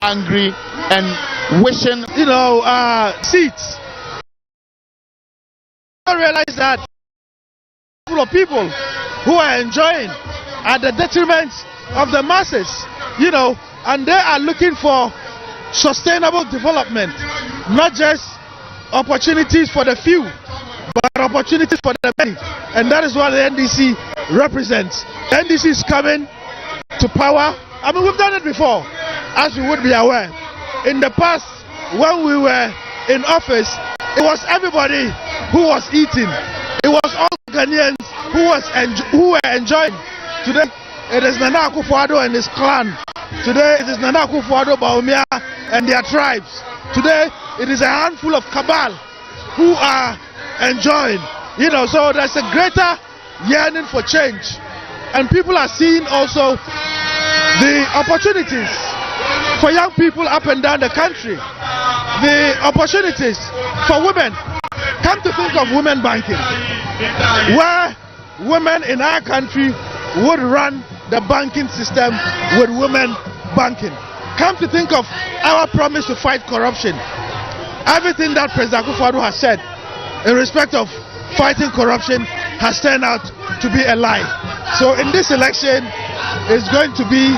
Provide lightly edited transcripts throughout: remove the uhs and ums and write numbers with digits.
angry and wishing, seats. I realize that full of people who are enjoying at the detriment of the masses, and they are looking for sustainable development, not just opportunities for the few, but opportunities for the many. And that is what the NDC represents. The NDC is coming to power. I mean, we've done it before, as you would be aware. In the past, when we were in office, it was everybody who was eating. It was all Ghanaians who were enjoying. Today, it is Nana Akufo-Addo and his clan. Today, it is Nana Akufo-Addo, Bawumia, and their tribes. Today, it is a handful of cabal who are enjoying. So there's a greater yearning for change. And people are seeing also the opportunities for young people up and down the country. The opportunities for women. Come to think of women banking, where women in our country would run the banking system with women banking. Come to think of our promise to fight corruption. Everything that President Akufo-Addo has said in respect of fighting corruption has turned out to be a lie. So in this election, it's going to be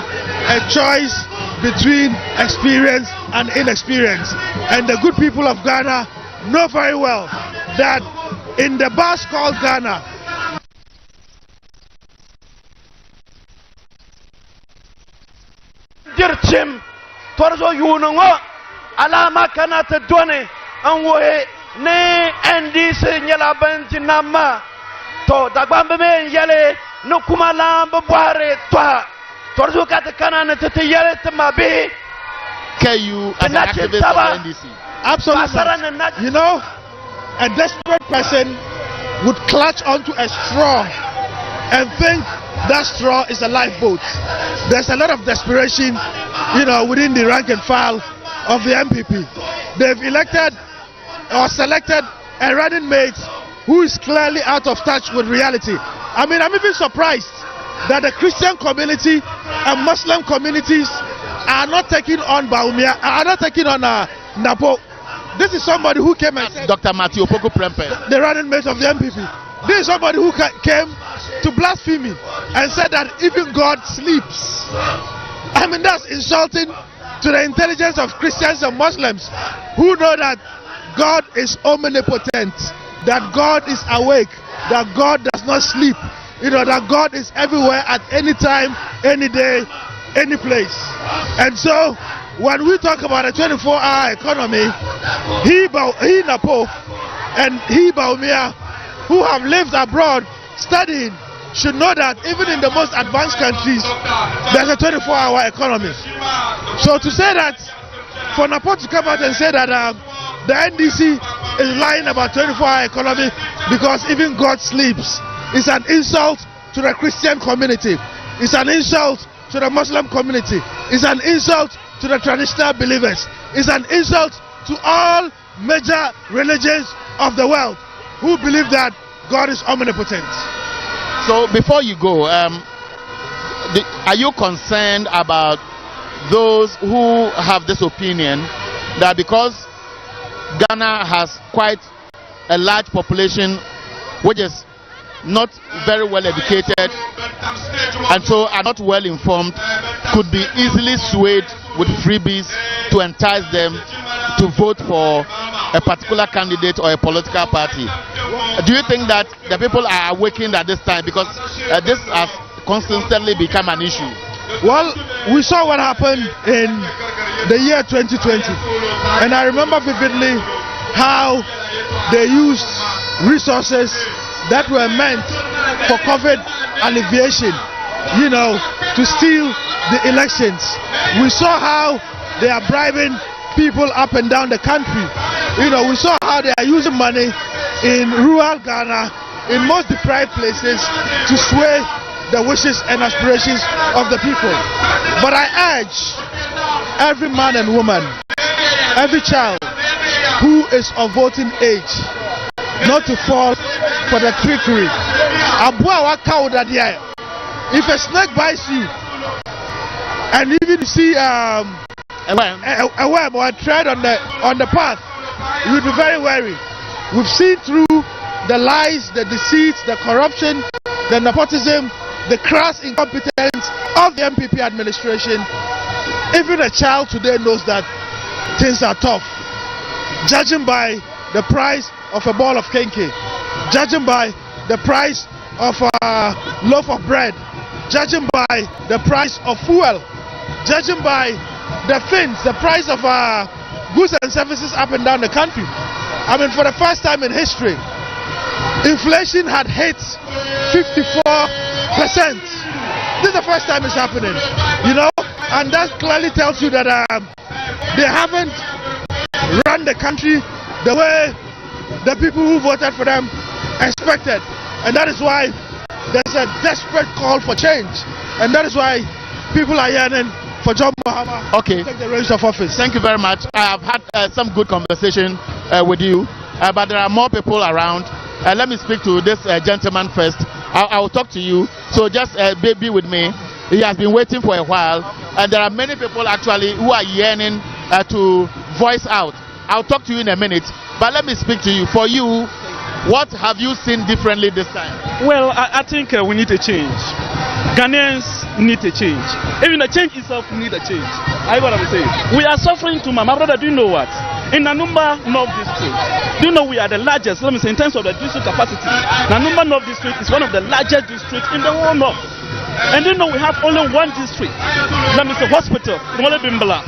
a choice between experience and inexperience. And the good people of Ghana know very well that in the bus called Ghana, Dirchim, Torzo Yunungo, Alama Kanata Done, and we ne NDC Nyalabanti Nama, To Dagbambe Yele, Nukumala Buare, Toa, Torzo Katakana to Yele to Mabe. KU as an activist of NDC. Absolutely. A desperate person would clutch onto a straw and think that straw is a lifeboat. There's a lot of desperation, within the rank and file of the MPP. They've elected or selected a running mate who is clearly out of touch with reality. I mean, I'm even surprised that the Christian community and Muslim communities are not taking on Bawumia, are not taking on Napo. This is somebody who came and said, Dr. Matthew Opoku Prempeh, the running mate of the MPP. This is somebody who came to blaspheme and said that even God sleeps. I mean, that's insulting to the intelligence of Christians and Muslims who know that God is omnipotent, that God is awake, that God does not sleep, that God is everywhere at any time, any day, any place. And so, when we talk about a 24-hour economy, he Napo and he Bawumia, who have lived abroad studying, should know that even in the most advanced countries, there's a 24-hour economy. So to say that, for Napo to come out and say that the NDC is lying about 24-hour economy because even God sleeps, is an insult to the Christian community. It's an insult to the Muslim community. It's an insult to the traditional believers. It's an insult to all major religions of the world who believe that God is omnipotent. So before you go, are you concerned about those who have this opinion that because Ghana has quite a large population which is not very well educated and so are not well informed, could be easily swayed with freebies to entice them to vote for a particular candidate or a political party? Do you think that the people are awakened at this time, because this has constantly become an issue? Well, we saw what happened in the year 2020, and I remember vividly how they used resources that were meant for COVID alleviation, to steal the elections. We saw how they are bribing people up and down the country. We saw how they are using money in rural Ghana, in most deprived places, to sway the wishes and aspirations of the people. But I urge every man and woman, every child who is of voting age, not to fall for the trickery. If a snake bites you, and even you see a web or a thread on the path, you would be very wary. We've seen through the lies, the deceits, the corruption, the nepotism, the crass incompetence of the MPP administration. Even a child today knows that things are tough. Judging by the price of a ball of kenke, judging by the price of a loaf of bread, judging by the price of fuel, judging by the things, the price of goods and services up and down the country. I mean, for the first time in history, inflation had hit 54%. This is the first time it's happening, you know, and that clearly tells you that they haven't run the country the way the people who voted for them expected, and that is why there's a desperate call for change, and that is why people are yearning for John Mahama to take the reins of office. Thank you very much. I have had some good conversation with you, but there are more people around. Let me speak to this gentleman first. I will talk to you, so just be with me. He has been waiting for a while, and there are many people actually who are yearning to voice out. I'll talk to you in a minute, but let me speak to you. For you, what have you seen differently this time? Well, I think we need a change. Ghanaians need a change. Even the change itself need a change. I what I'm saying. We are suffering too much. My brother, do you know what? In Nanumba North District, do you know we are the largest, let me say, in terms of the district capacity. Nanumba North District is one of the largest districts in the whole North. And you know we have only one district, let me say, hospital, only Bimbilla.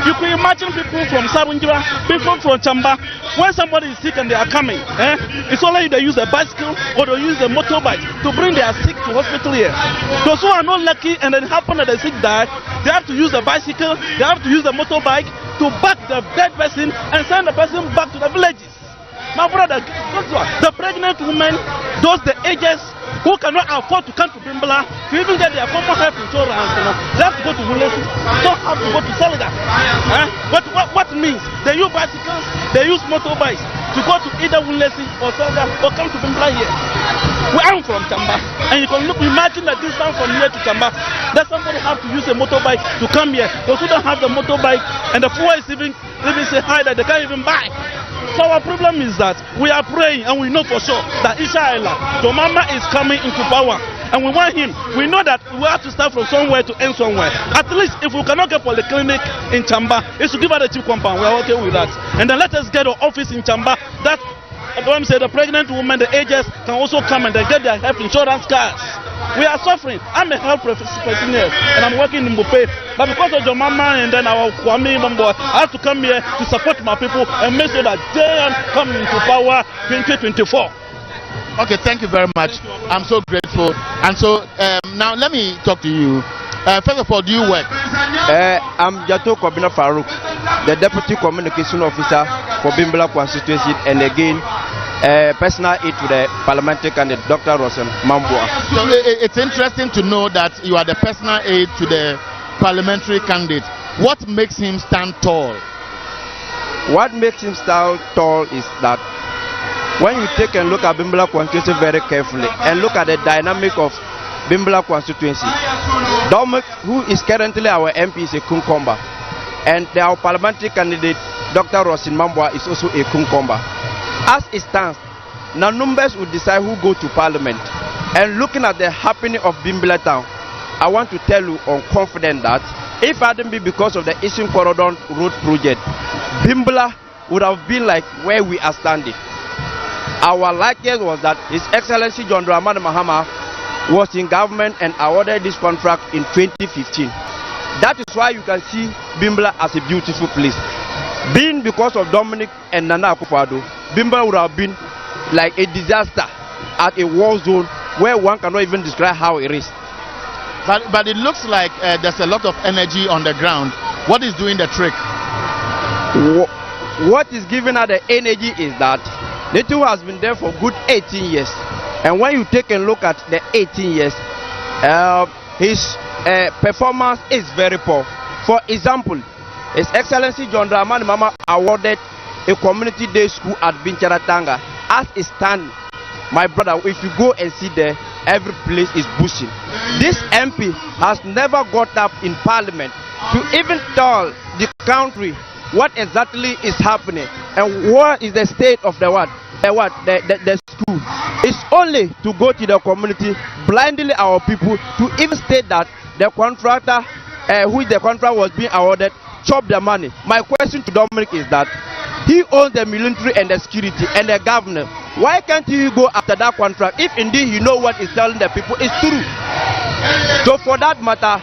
You can imagine people from Sarunjira, people from Campa. When somebody is sick and they are coming, it's only they use a bicycle or they use a motorbike to bring their sick to hospital here. Those who are not lucky and it happen that the sick die, they have to use a bicycle, they have to use a motorbike to back the dead person and send the person back to the villages. My brother, the pregnant women, those the ages who cannot afford to come to Bimbilla to even get their common health insurance, they have to go to Wulesi, don't have to go to Selga. But what means? They use bicycles, they use motorbikes to go to either Wulesi or Selga or come to Bimbilla here. I'm from Campa, and you can imagine the distance from here to Campa. That somebody have to use a motorbike to come here. Those who don't have the motorbike and the fuel is even so high that they can't even buy. So our problem is that we are praying and we know for sure that Inshallah, Mahama is coming into power. And we want him. We know that we have to start from somewhere to end somewhere. At least if we cannot get polyclinic in Campa, it's to give her the cheap compound. We are okay with that. And then let us get an office in Campa that the pregnant women, the ages can also come and they get their health insurance cards. We are suffering. I'm a health professional and I'm working in Mbupe. But because of your mama and then our Kwame Mambo, I have to come here to support my people and make sure that they come into power 2024. Okay, thank you very much. I'm so grateful. And so now let me talk to you. First of all, do you work? I'm Jato Kwabina Farouk, the Deputy Communication Officer for Bimbilla constituency, and again, personal aid to the parliamentary candidate, Dr. Rosen Mambua. So it's interesting to know that you are the personal aid to the parliamentary candidate. What makes him stand tall? What makes him stand tall is that when you take a look at Bimbilla constituency very carefully and look at the dynamic of Bimbilla constituency, Dominic, who is currently our MP, is a Kunkomba, and our parliamentary candidate, Dr. Rosin Mambwa, is also a Kunkomba. As it stands, now numbers will decide who go to parliament. And looking at the happening of Bimbilla town, I want to tell you on confidence that if it hadn't been because of the Eastern Corridor Road project, Bimbilla would have been like where we are standing. Our likelihood was that His Excellency John Dramani Mahama was in government and awarded this contract in 2015. That is why you can see Bimbilla as a beautiful place. Being because of Dominic and Nana Akufo-Addo, Bimbilla would have been like a disaster at a war zone where one cannot even describe how it is. But it looks like there's a lot of energy on the ground. What is doing the trick? What is giving her the energy is that Netu has been there for good 18 years. And when you take a look at the 18 years, his performance is very poor. For example, His Excellency John Dramani Mahama awarded a community day school at Bincharatanga. As it stands, my brother, if you go and see there, every place is bushing. This MP has never got up in parliament to even tell the country what exactly is happening and what is the state of the school. It's only to go to the community, blindly our people, to even state that the contractor, who the contract was being awarded, chop the money. My question to Dominic is that he owns the military and the security and the government. Why can't he go after that contract if indeed he know what he's telling the people is true? So for that matter,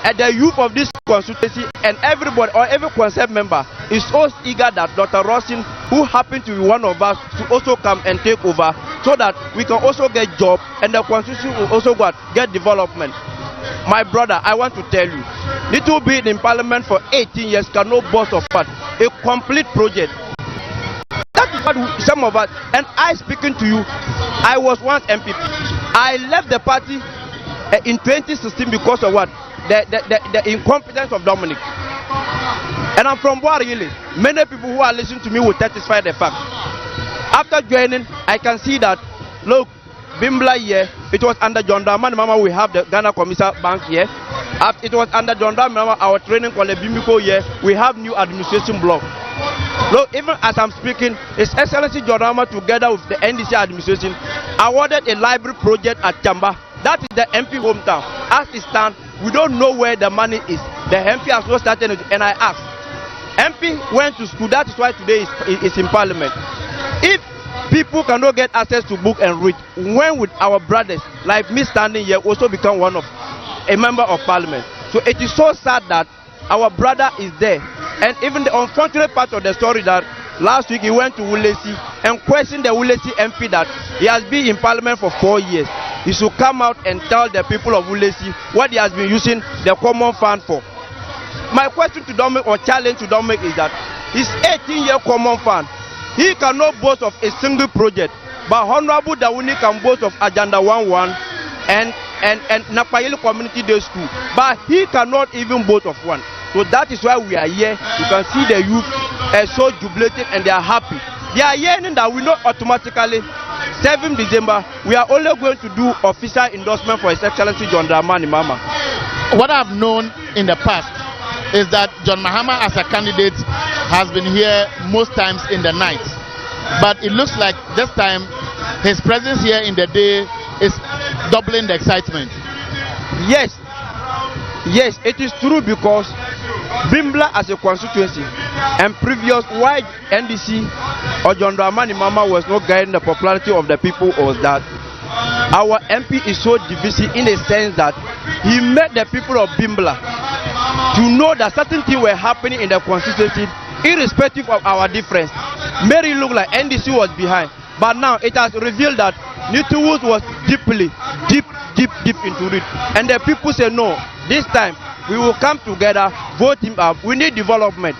the youth of this constituency and everybody or every concerned member is so eager that Dr. Rossin, who happened to be one of us, to also come and take over so that we can also get job and the constituency will also get development. My brother, I want to tell you, little bit in parliament for 18 years cannot boast of what a complete project. That is what some of us, and I speaking to you, I was once MPP. I left the party in 2016 because of what? The incompetence of Dominic. And I'm from Warrior. Many people who are listening to me will satisfy the fact. After joining, I can see that, look, Bimbilla here, it was under John Dramani Mahama, we have the Ghana Commercial Bank here. After it was under John Dramani Mahama, our training college Bimbiko here, we have new administration block. Look, even as I'm speaking, His Excellency John Dramani together with the NDC administration awarded a library project at Campa. That is the MP hometown. As it stands, we don't know where the money is. The MP has not started it, and I asked. MP went to school, that is why today is in parliament. If people cannot get access to book and read, when would our brothers like me standing here also become a member of parliament? So it is so sad that our brother is there. And even the unfortunate part of the story that last week he went to Wulesi and questioned the Wulesi MP that he has been in parliament for 4 years. He should come out and tell the people of Wulesi what he has been using the common fund for. My question to Dominic or challenge to Dominic is that his 18-year common fund, he cannot boast of a single project, but Honorable Dawuni can boast of Agenda 11 and Napayeli Community Day School, but he cannot even boast of one. So that is why we are here. You can see the youth are so jubilated and they are happy. They are yearning that we know automatically 7 December we are only going to do official endorsement for His Excellency John Dramani Mahama. What I've known in the past is that John Mahama as a candidate has been here most times in the night. But it looks like this time his presence here in the day is doubling the excitement. Yes, it is true because Bimbilla as a constituency and previous why NDC or John Dramani Mahama was not guiding the popularity of the people was that our MP is so divisive in a sense that he made the people of Bimbilla to know that certain things were happening in the constituency irrespective of our difference. Mary looked like NDC was behind, but now it has revealed that Nituwood was deep into it, and the people say no, this time we will come together, vote him up. We need development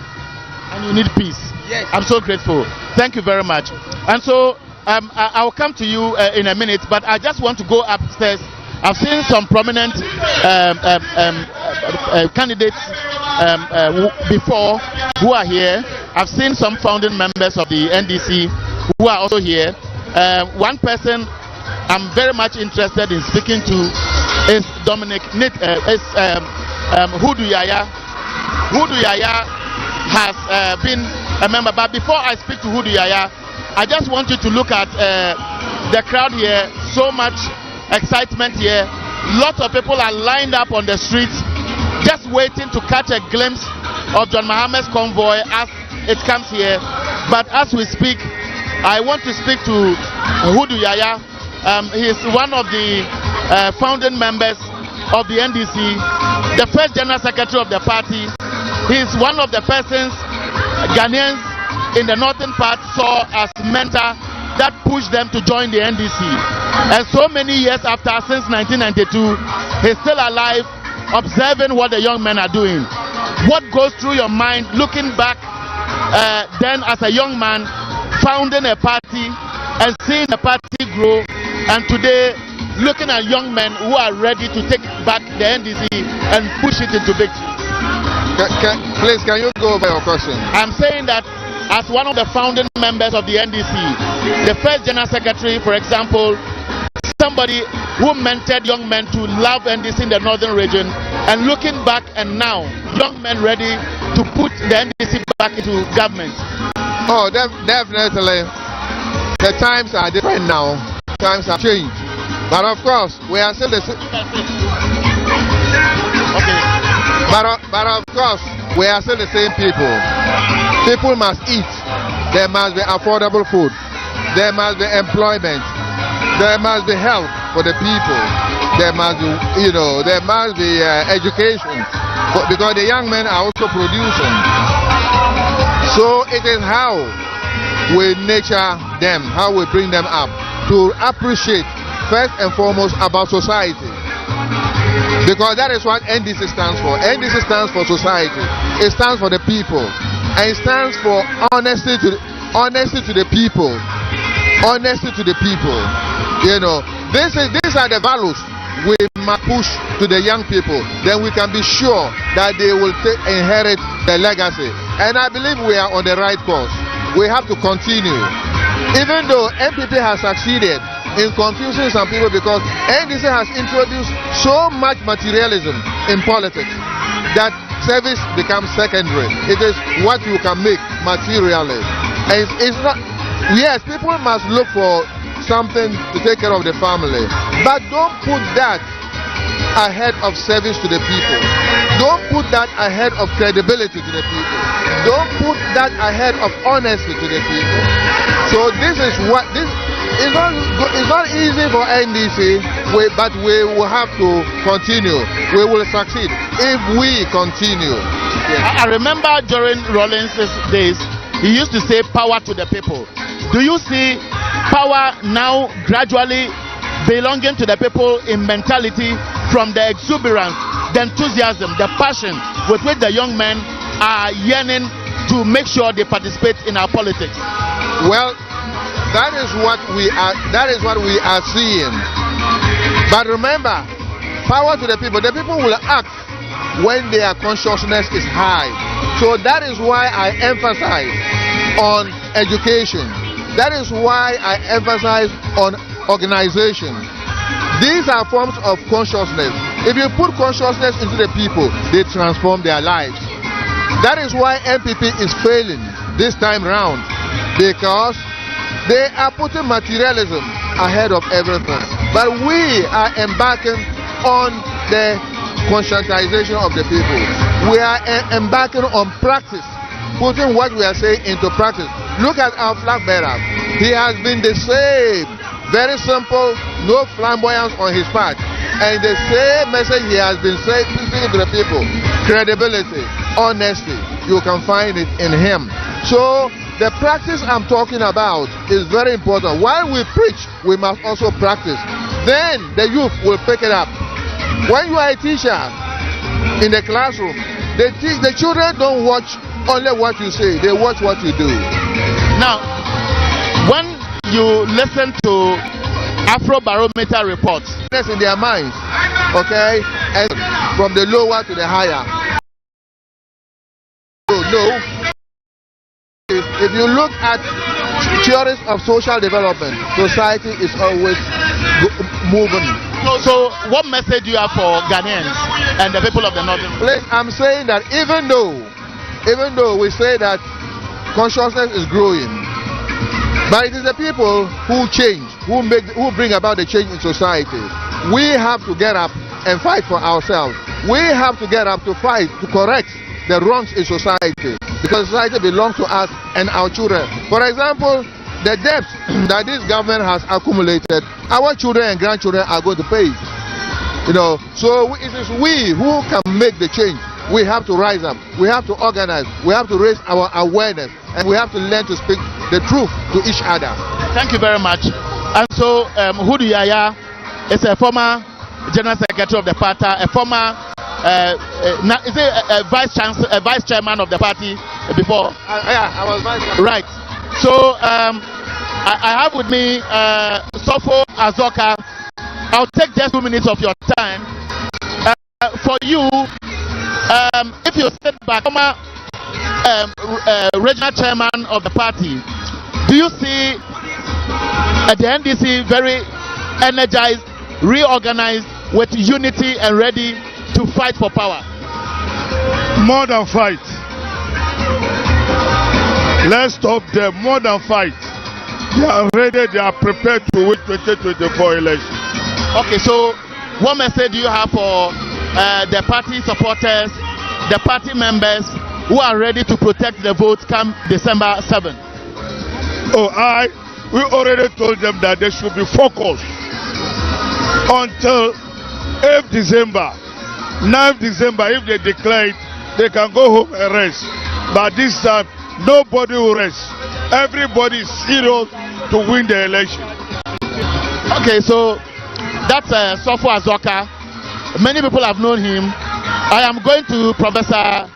and you need peace. Yes, I'm so grateful. Thank you very much. And so I'll come to you in a minute, but I just want to go upstairs. I've seen some prominent candidates before who are here. I've seen some founding members of the NDC who are also here. One person I'm very much interested in speaking to is Dominic Hudu Yaya. Hudu Yaya has been a member, but before I speak to Hudu Yaya, I just want you to look at the crowd here. So much excitement here. Lots of people are lined up on the streets just waiting to catch a glimpse of John Mahama's convoy as it comes here. But as we speak, I want to speak to Hudu Yaya. He is one of the founding members of the NDC, the first general secretary of the party. He is one of the persons Ghanaians in the northern part saw as mentor that pushed them to join the NDC. And so many years after, since 1992, he's still alive, observing what the young men are doing. What goes through your mind looking back then as a young man, founding a party and seeing the party grow, and today looking at young men who are ready to take back the NDC and push it into victory? Please, can you go over your question? I'm saying that as one of the founding members of the NDC, the first general secretary, for example, somebody who mentored young men to love NDC in the northern region, and looking back and now, young men ready to put the NDC back into government? Oh, definitely. The times are different now. Times have changed. But of course, we are still the same. Okay. But of course, we are still the same people. People must eat. There must be affordable food. There must be employment. There must be help for the people. There must be, there must be education, because the young men are also producing. So it is how we nurture them, how we bring them up to appreciate first and foremost about society. Because that is what NDC stands for. NDC stands for society. It stands for the people. And it stands for honesty to the people. Honesty to the people. These are the values we must push to the young people. Then we can be sure that they will inherit the legacy. And I believe we are on the right course. We have to continue. Even though MPP has succeeded in confusing some people, because NDC has introduced so much materialism in politics that service becomes secondary. It is what you can make materially. And it's not. Yes, people must look for something to take care of the family, but don't put that ahead of service to the people. Don't put that ahead of credibility to the people. Don't put that ahead of honesty to the people. So this is what this. It's not easy for NDC, but we will have to continue. We will succeed if we continue. Yes. I remember during Rawlings' days, he used to say power to the people. Do you see power now gradually belonging to the people in mentality, from the exuberance, the enthusiasm, the passion with which the young men are yearning to make sure they participate in our politics? Well, that is what we are seeing. But remember, power to the people. The people will act when their consciousness is high. So that is why I emphasize on education. That is why I emphasize on organization. These are forms of consciousness. If you put consciousness into the people, they transform their lives. That is why MPP is failing this time round, because they are putting materialism ahead of everything. But we are embarking on the conscientization of the people. We are embarking on practice, putting what we are saying into practice. Look at our flag bearer. He has been the same. Very simple, no flamboyance on his part. And the same message he has been saying to the people. Credibility, honesty, you can find it in him. So the practice I'm talking about is very important. While we preach, we must also practice. Then the youth will pick it up. When you are a teacher in the classroom, the children don't watch only what you say, they watch what you do. Now, when you listen to Afrobarometer reports, that's in their minds, okay, and from the lower to the higher. No. If you look at theories of social development, society is always moving. So what message do you have for Ghanaians and the people of the northern? I'm saying that even though we say that consciousness is growing, but it is the people who change, who bring about the change in society. We have to get up and fight for ourselves. We have to get up to fight to correct the wrongs in society, because society belongs to us and our children. For example, the debts that this government has accumulated, our children and grandchildren are going to pay. So it is we who can make the change. We have to rise up. We have to organize. We have to raise our awareness, and we have to learn to speak the truth to each other. Thank you very much. And so, Hudu Yaya is a former general secretary of the party, a former is it a vice chairman of the party before? Yeah, I was vice chairman. Right. So I have with me Sofo Azoka. I'll take just 2 minutes of your time. For you, if you sit back, former regional chairman of the party, do you see the NDC very energized, reorganized, with unity and ready to fight for power? More than fight. Let's stop them. More than fight. They are ready, they are prepared to win 2024 election. Okay, so what message do you have for the party supporters, the party members who are ready to protect the vote come December 7th? We already told them that they should be focused until 8th December. 9th December, if they declare it, they can go home and rest. But this time, nobody will rest. Everybody is serious to win the election. Okay, so that's Sofo Azoka. Many people have known him. I am going to Professor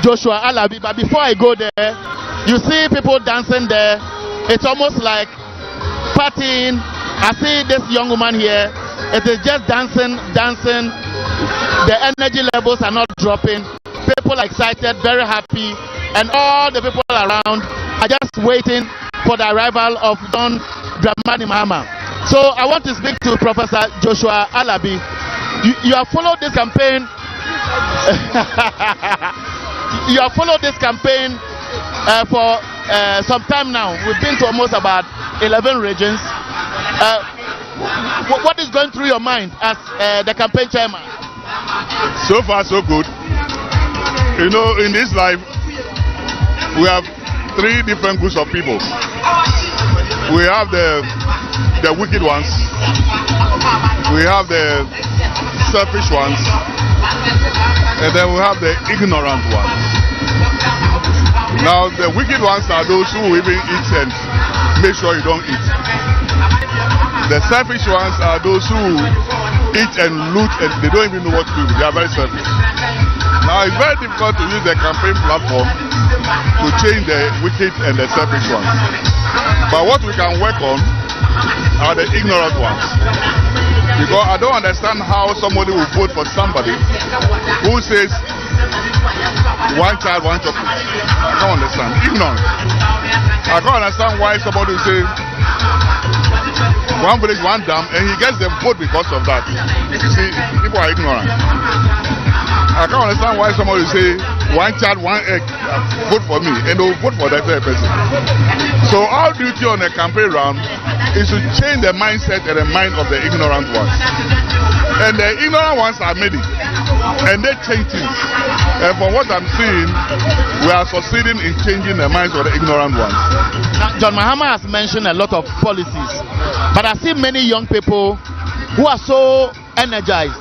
Joshua Alabi, but before I go there, you see people dancing there. It's almost like partying. I see this young woman here. It is just dancing. The energy levels are not dropping. People are excited, very happy, and all the people around are just waiting for the arrival of Don Dramani Mahama. So I want to speak to Professor Joshua Alabi. You have followed this campaign. You have followed this campaign for some time now. We've been to almost about 11 regions. What is going through your mind as the campaign chairman? So far, so good. You know, in this life, we have three different groups of people. We have the wicked ones. We have the selfish ones. And then we have the ignorant ones. Now, the wicked ones are those who even eat and make sure you don't eat. The selfish ones are those who eat and loot and they don't even know what to do. They are very selfish. Now, it's very difficult to use the campaign platform to change the wicked and the selfish ones. But what we can work on are the ignorant ones. Because I don't understand how somebody will vote for somebody who says one child, one chocolate. I can't understand. Ignorant. I can't understand why somebody will say one village, one dam, and he gets the vote because of that. You see, people are ignorant. I can't understand why somebody will say one child, one egg, vote for me, and they'll vote for that person. So our duty on the campaign round is to change the mindset and the mind of the ignorant ones. And the ignorant ones are many, and they change things. And from what I'm seeing, we are succeeding in changing the minds of the ignorant ones. Now, John Mahama has mentioned a lot of policies, but I see many young people who are so energized.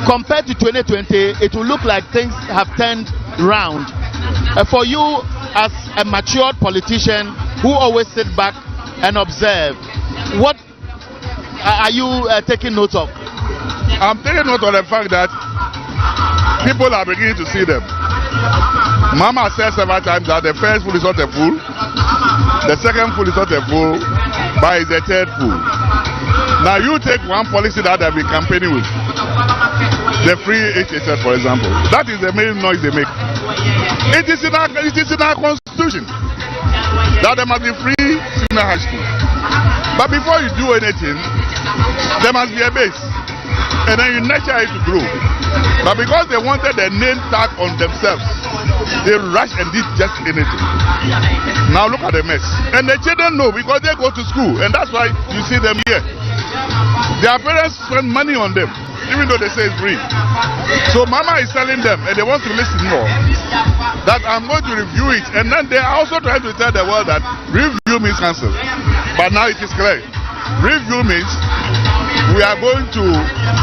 Compared to 2020, it will look like things have turned round. For you, as a matured politician who always sit back and observe, what are you taking note of? I'm taking note of the fact that people are beginning to see them. Mama said several times that the first fool is not a fool, the second fool is not a fool, but it's the third fool. Now you take one policy that I've been campaigning with, the free HHS, for example. That is the main noise they make. It is in our constitution that there must be free senior high school. But before you do anything, there must be a base. And then you nurture it to grow. But because they wanted the name tag on themselves, they rushed and did just anything. Now look at the mess. And the children know because they go to school. And that's why you see them here. Their parents spend money on them, even though they say it's free. So Mama is telling them, and they want to listen more, that I'm going to review it. And then they are also trying to tell the world that review means cancel. But now it is clear. Review means we are going to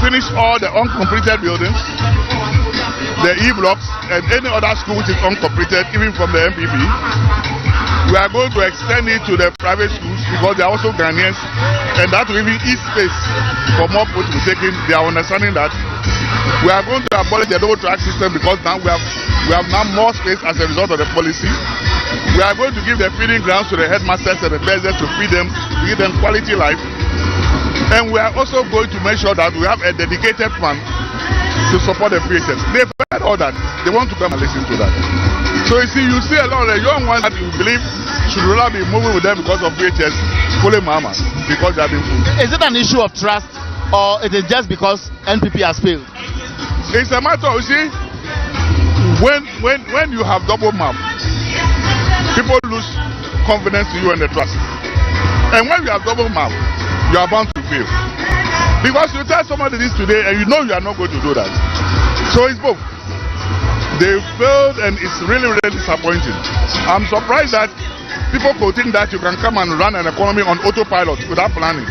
finish all the uncompleted buildings, the E-blocks, and any other school which is uncompleted, even from the MPP. We are going to extend it to the private schools because they are also Ghanaians, and that will even ease space for more people to be taken. They are understanding that we are going to abolish the double track system because now we have now more space as a result of the policy. We are going to give the feeding grounds to the headmasters and the business to feed them, to give them quality life. And we are also going to make sure that we have a dedicated fund to support the PHS. They've heard all that. They want to come and listen to that. So you see a lot of the young ones that you believe should rather be moving with them because of PHS, following Mahama, because they have been fooled. Is it an issue of trust, or it is just because NPP has failed? It's a matter of, you see, when you have double map, people lose confidence in you and the trust. And when you have double map, you are bound to fail. Because you tell somebody this today and you know you are not going to do that. So it's both. They failed and it's really, really disappointing. I'm surprised that people could think that you can come and run an economy on autopilot without planning.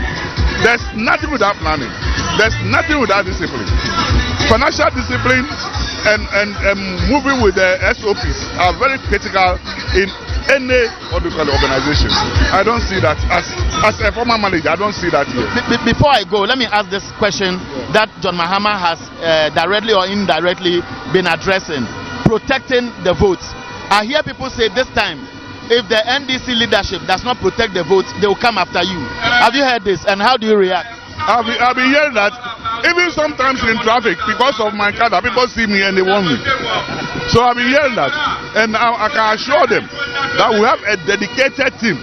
There's nothing without planning. There's nothing without discipline. Financial discipline and moving with the SOPs are very critical in any organization. I don't see that as a former manager. I don't see that here. Before I go, let me ask this question that John Mahama has directly or indirectly been addressing: protecting the votes. I hear people say this time, if the NDC leadership does not protect the votes, they will come after you. Have you heard this, and how do you react? I've been hearing that. Even sometimes in traffic, because of my car, people see me and they want me. So I've been hearing that. And I can assure them that we have a dedicated team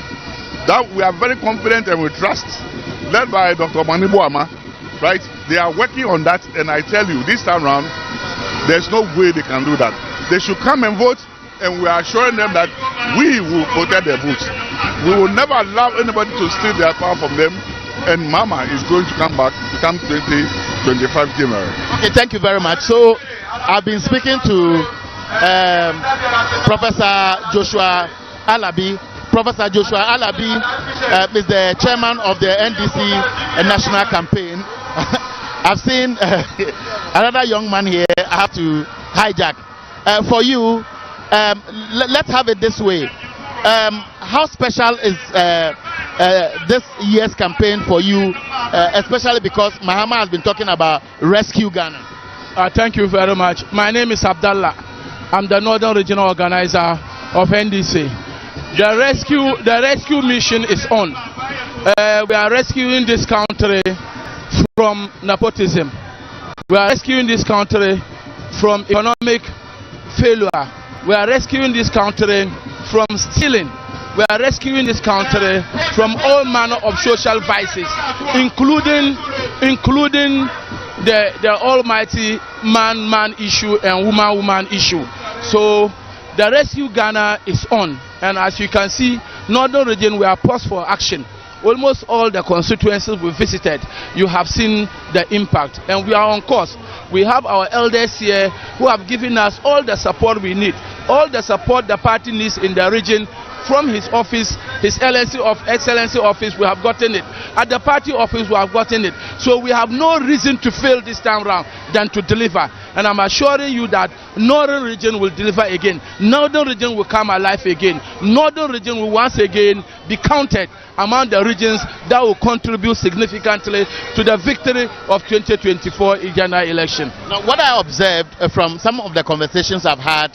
that we are very confident and we trust, led by Dr. Manibuama, right? They are working on that, and I tell you, this time around, there's no way they can do that. They should come and vote, and we are assuring them that we will protect their votes. We will never allow anybody to steal their power from them, and Mama is going to come back come 2025 January. Okay, thank you very much. So I've been speaking to Professor Joshua Alabi. Professor Joshua Alabi is the chairman of the NDC National Campaign. I've seen another young man here. I have to hijack. For you, let's have it this way. How special is this year's campaign for you, especially because Mahama has been talking about Rescue Ghana? Thank you very much. My name is Abdallah. I'm the Northern Regional Organizer of NDC. The rescue mission is on. We are rescuing this country from nepotism. We are rescuing this country from economic failure. We are rescuing this country from stealing. We are rescuing this country from all manner of social vices, including the almighty man issue and woman issue. So the Rescue Ghana is on, and as you can see, Northern Region, we are poised for action. Almost all the constituencies we visited, you have seen the impact, and we are on course. We have our elders here who have given us all the support we need, all the support the party needs in the region. From his office, his Excellency office, we have gotten it. At the party office, we have gotten it. So we have no reason to fail this time round than to deliver. And I'm assuring you that Northern Region will deliver again. Northern Region will come alive again. Northern Region will once again be counted among the regions that will contribute significantly to the victory of 2024 general election. Now, what I observed from some of the conversations I've had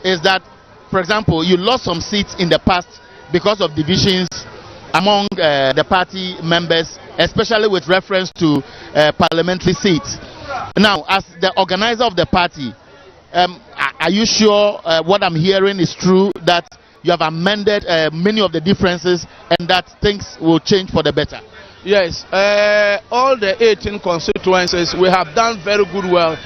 is that, for example, you lost some seats in the past because of divisions among the party members, especially with reference to parliamentary seats. Now, as the organizer of the party, are you sure what I'm hearing is true, that you have amended many of the differences and that things will change for the better? Yes, all the 18 constituencies, we have done very good well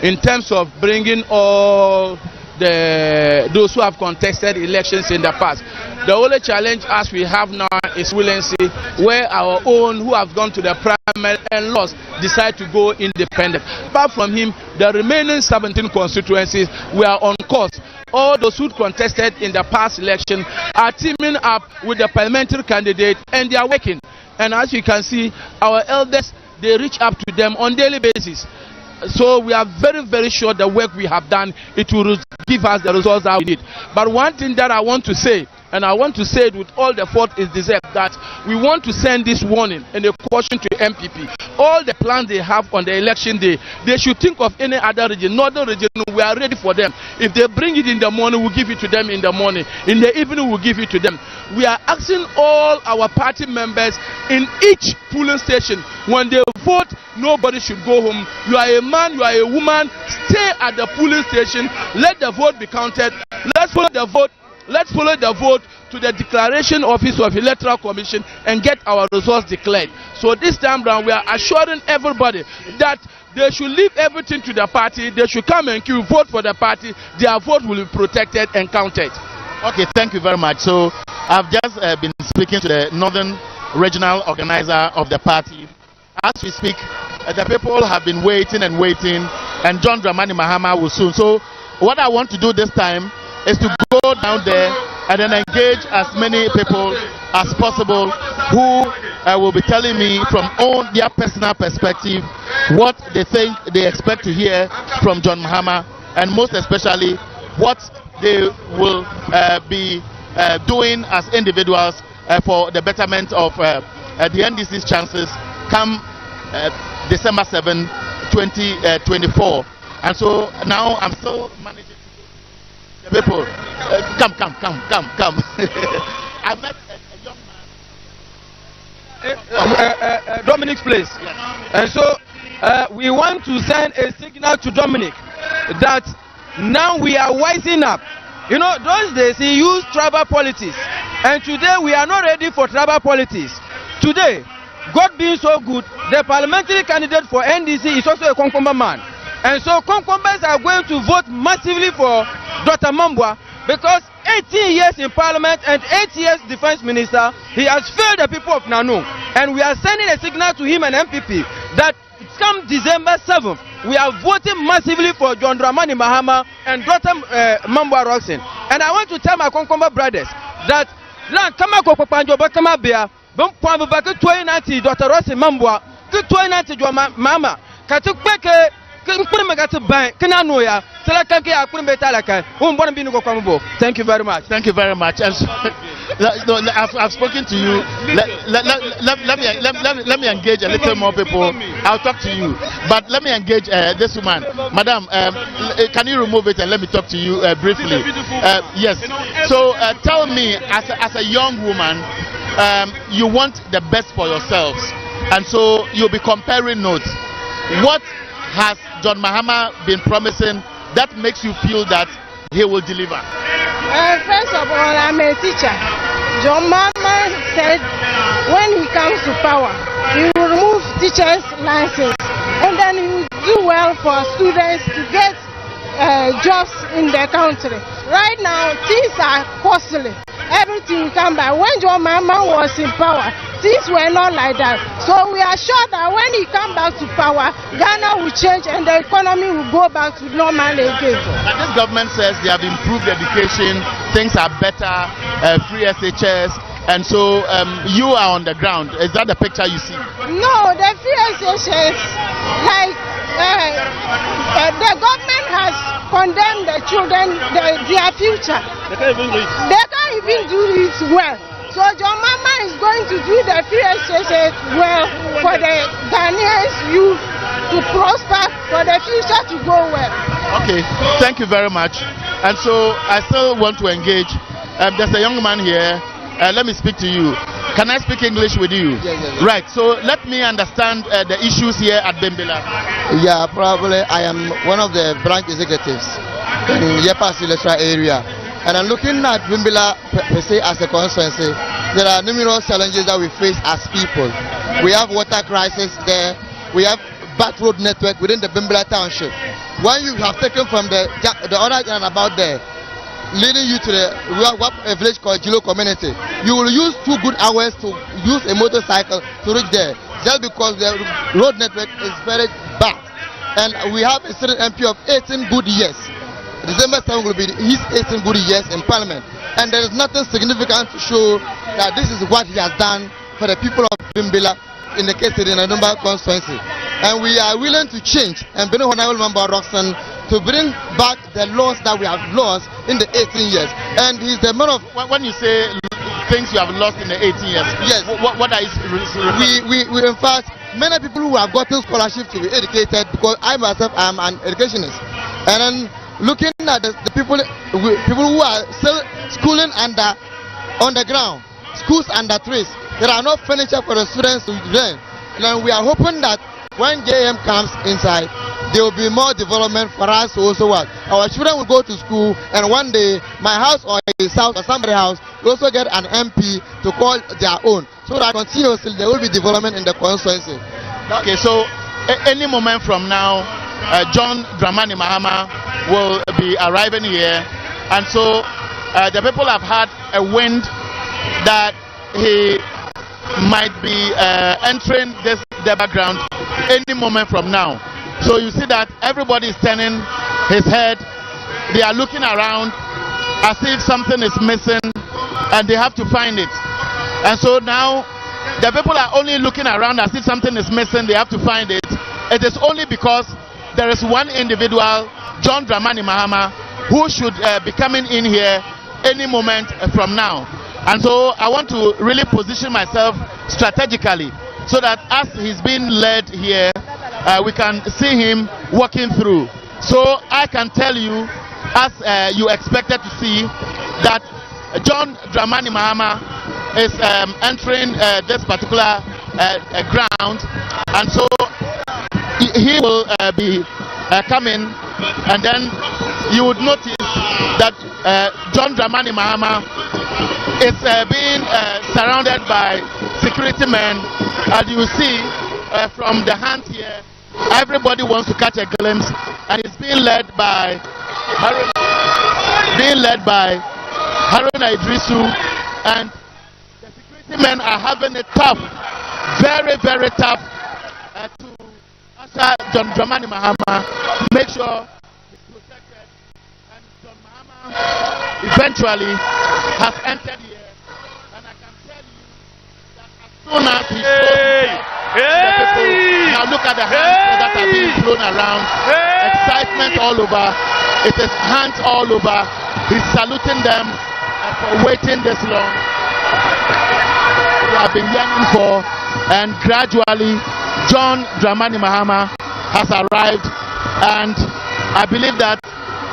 in terms of bringing all those who have contested elections in the past. The only challenge as we have now is willingness, where our own who have gone to the primary and lost decide to go independent. Apart from him, the remaining 17 constituencies, we are on course. All those who contested in the past election are teaming up with the parliamentary candidate, and they are working. And as you can see, our elders, they reach up to them on daily basis. So we are very, very sure the work we have done, it will give us the results that we need. But one thing that I want to say, and I want to say it with all the fault is deserved, that we want to send this warning and a caution to MPP. All the plans they have on the election day, they should think of any other region, northern region. We are ready for them. If they bring it in the morning, we'll give it to them in the morning. In the evening, we'll give it to them. We are asking all our party members in each polling station, when they vote, nobody should go home. You are a man, you are a woman, stay at the polling station. Let the vote be counted. Let's follow the vote. Let's follow the vote to the declaration office of Electoral Commission and get our results declared. So this time round, we are assuring everybody that they should leave everything to the party. They should come and queue, vote for the party. Their vote will be protected and counted. Okay, thank you very much. So I've just been speaking to the Northern Regional Organizer of the party. As we speak, the people have been waiting and waiting, and John Dramani Mahama will soon. So what I want to do this time is to go down there and then engage as many people as possible who will be telling me from their personal perspective what they think they expect to hear from John Mahama, and most especially what they will be doing as individuals for the betterment of the NDC's chances come December 7, 2024. And so now I'm still managing the people. Come. I met a young man. Dominic's place. Yes. And so we want to send a signal to Dominic that now we are wising up. You know, those days he used tribal politics, and today we are not ready for tribal politics. Today, God being so good, the parliamentary candidate for NDC is also a Konkomba man. And so Konkombas are going to vote massively for Dr. Mambwa, because 18 years in parliament and 8 years defense minister, he has failed the people of Nanu. And we are sending a signal to him and MPP that come December 7th, we are voting massively for John Dramani Mahama and Dr. Mambwa Roxen. And I want to tell my Konkomba brothers that kama kwa panjo kama bia bumpa baka 2090 Dr. Roxen Mambwa 2090 John Mama katukpeke Thank you very much. Thank you very much. And so, I've spoken to you. Let me engage a little more people. I'll talk to you. But let me engage this woman. Madam, can you remove it and let me talk to you briefly? Yes. So tell me, as a young woman, you want the best for yourselves. And so you'll be comparing notes. What has John Mahama been promising that makes you feel that he will deliver? First of all, I'm a teacher. John Mahama said when he comes to power, he will remove teachers' license, and then he will do well for students to get jobs in the country. Right now, things are costly. Everything will come by. When John Mahama was in power, things were not like that. So we are sure that when he comes back to power, Ghana will change and the economy will go back to normal again. But this government says they have improved education, things are better, free SHS, and so you are on the ground. Is that the picture you see? No, the free SHS, like the government has condemned the children, their future. They can't even do it well. So John Mahama is going to do the free SHS well for the Ghanaians youth to prosper, for the future to go well. Okay, thank you very much. And so I still want to engage. There's a young man here. Let me speak to you. Can I speak English with you? Yes. Right, so let me understand the issues here at Bimbilla. Yeah, probably I am one of the branch executives in Yepas electoral area. And I'm looking at Bimbilla per se as a constituency. There are numerous challenges that we face as people. We have water crisis there. We have bad road network within the Bimbilla township. When you have taken from the other end about there, leading you to a village called Jilo community, you will use 2 good hours to use a motorcycle to reach there, just because the road network is very bad. And we have a certain MP of 18 good years. December 7 will be his 18 good years in parliament, and there is nothing significant to show that this is what he has done for the people of Bimbilla in the case of the Nanumba constituency. And we are willing to change and bring Honorable Member Roxanne to bring back the laws that we have lost in the 18 years. And he's the man of... When you say things you have lost in the 18 years, yes. What are you... We in fact, many people who have gotten scholarships to be educated, because I myself am an educationist. And then looking at the people who are still schooling on the ground, schools under trees, there are no furniture for the students to learn. And we are hoping that when JM comes inside, there will be more development for us to also work. Our children will go to school, and one day my house or his house or somebody's house will also get an MP to call their own, so that continuously there will be development in the constituency. Okay, so any moment from now, John Dramani Mahama will be arriving here, and so the people have had a wind that he might be entering the background any moment from now. So you see that everybody is turning his head. They are looking around as if something is missing, and they have to find it. And so now the people are only looking around as if something is missing. They have to find it. It is only because there is one individual, John Dramani Mahama, who should be coming in here any moment from now. And so I want to really position myself strategically, so that as he's being led here, we can see him walking through. So I can tell you, as you expected to see, that John Dramani Mahama is entering this particular ground, and so he will be coming, and then you would notice that John Dramani Mahama is being surrounded by security men, and you see from the hand here, everybody wants to catch a glimpse, and it's being led by Haruna Idrisu, and the security men are having it tough, very, very tough, to usher John Dramani Mahama, make sure he's protected, and John Mahama eventually has entered here, and I can tell you that as soon as he now look at the hands that are being thrown around. Excitement all over. It is hands all over. He's saluting them for waiting this long. We have been yearning for, and gradually John Dramani Mahama has arrived, and I believe that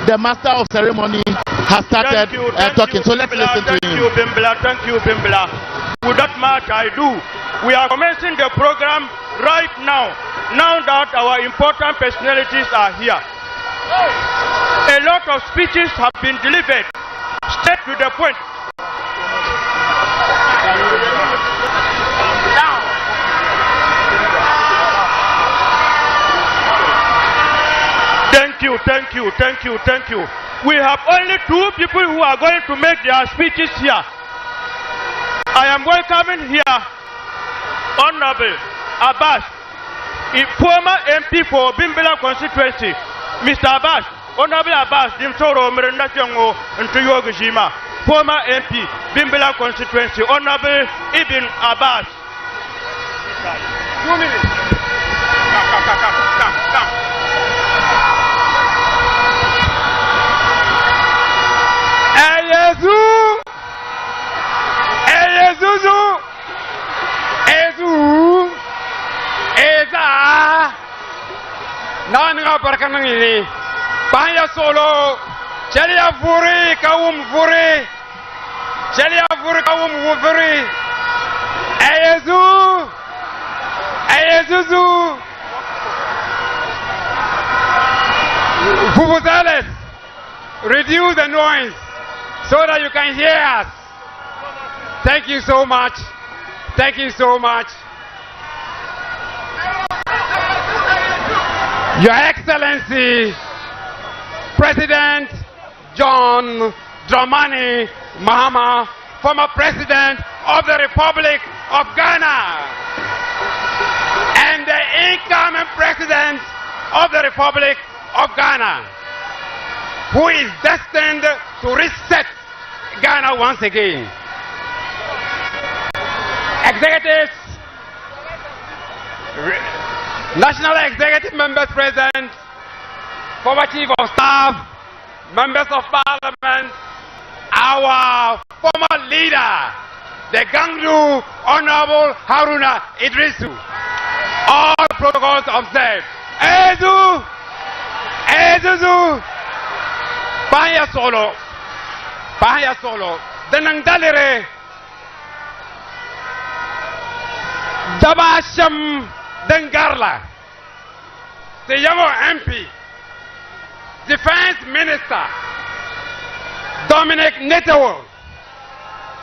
the master of ceremony has started talking. So let's listen to him. Thank you, Bimbilla. Thank you, Bimbilla. With that much I do. We are commencing the program right now, now that our important personalities are here. A lot of speeches have been delivered, straight to the point. Thank you, thank you, thank you, thank you. We have only 2 people who are going to make their speeches here. I am welcoming here Honorable Abbas, a former MP for Bimbilla constituency. Mr. Abbas, Honorable Abbas, Dimtoro Mrendationgo, and Tuyogajima, former MP, Bimbilla constituency. Honorable Ibn Abbas. 2 minutes. Come. Nanga barkanang ini Paya solo Celia Furi Kaum Furi Celia Furi Kaum Furi Ayezuzu Fufuzales, reduce the noise so that you can hear us. Thank you so much. Thank you so much. Your Excellency, President John Dramani Mahama, former President of the Republic of Ghana, and the incoming President of the Republic of Ghana, who is destined to reset Ghana once again. Executives, National Executive Members present, former Chief of Staff, members of Parliament, our former leader, the Gangdu Honorable Haruna Idrisu. All protocols observed. Ezu! Ezuzu! Pahaya solo. Pahaya solo. Danang dalire. Dabasham Dengarla. The young MP. Defense Minister. Dominic Neto.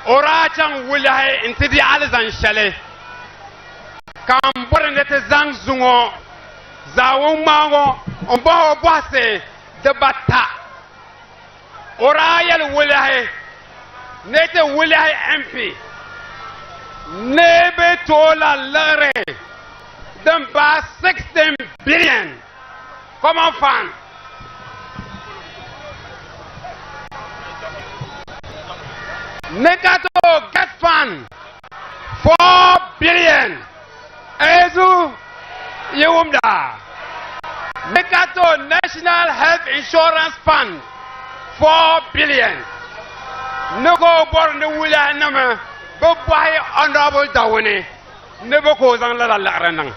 Orachang Wilahe into the Alizan Shale. Kambore Nete Zang Zungo. Zawumango. Ombo Boise. The Bata. Orayal Wilahe. Nete Wilahe MP. Nebe Tola Lere. Them by 16 billion. Common fund. Nekato get fund 4 billion. Ezu Yewumda. Nekato National Health Insurance Fund 4 billion. Nugo born the Willa number. Go buy honorable Dawani. Never goes on la ranang.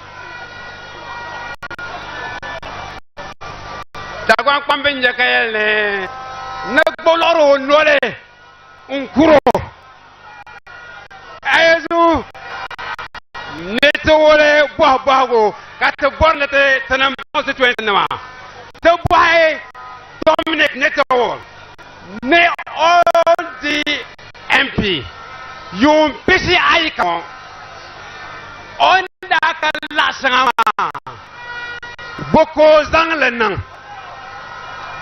Dagwan Pambinja Kael Nagboloro Nole. Unkuro Ezu Netole Bago Catabornete Tanam constituency nama. So why Dominic Neto Ne all the MP you busy icon on the Lasama Boko Zanglenang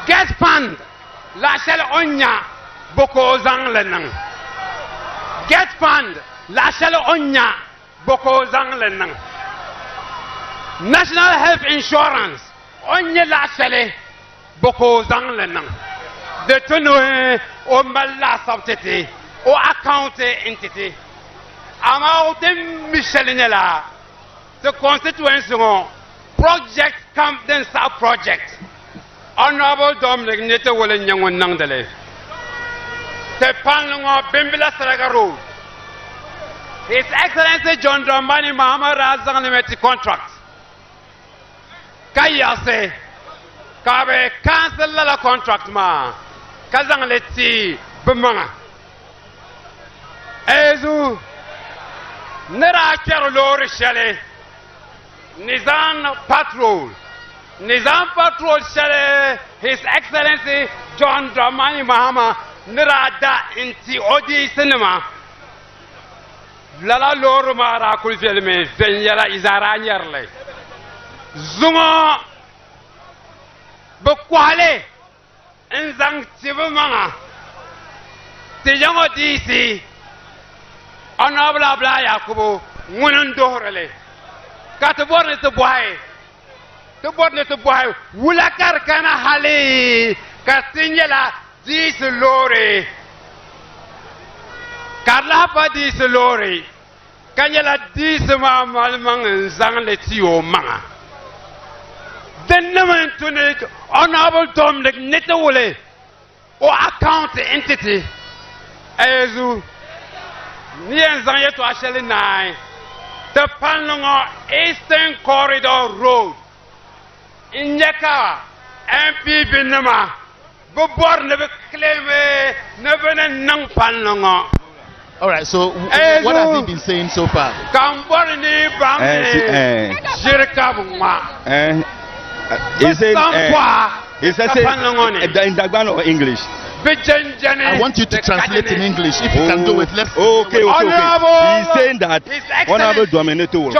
Gas Fund La Shell Onya Boko Zanglenang. Get fund. La Shell Onya. Boko Zanglenang. National Health Insurance. Onya La Shell. Boko Zanglenang. The Tunue or Mala Subtity or account entity. Amount Michelinella. The constituency project Camden South Project. Honorable Dominic Nita Willen Young Nangdale. The Panlong Bimbilla Road. His Excellency John Dramani Mahama has unlimited contract. Kaya se Kabe cancel la contract ma. Kazang leti bumanga. Ezu Nera Kerolori Shale Nizam Patrol. Nizam Patrol Shale His Excellency John Dramani Mahama Nirada inti odi cinema Lala Loruma Rakul Filme Venyala Izara Nyerle Zuma Bukwale Nzang Tibumanga Tijango DC Honorable Bla Yakubu Munundorele Kataborne to boy to borne to boy Wulakar Kana Hali Katinyala This lorry, Carlapa this lorry, Kanyala this mamang zang letio manga. The name to make honorable Dominic Netole or account entity Ezu Nian Zanya to Asheli 9, the Panlonga Eastern Corridor Road in Yaka MP Binama. All right, so what has he been saying so far? He said in Dagban or English. I want you to translate in English. If you can do it, let's. Okay. He's saying that Honorable Dominator, the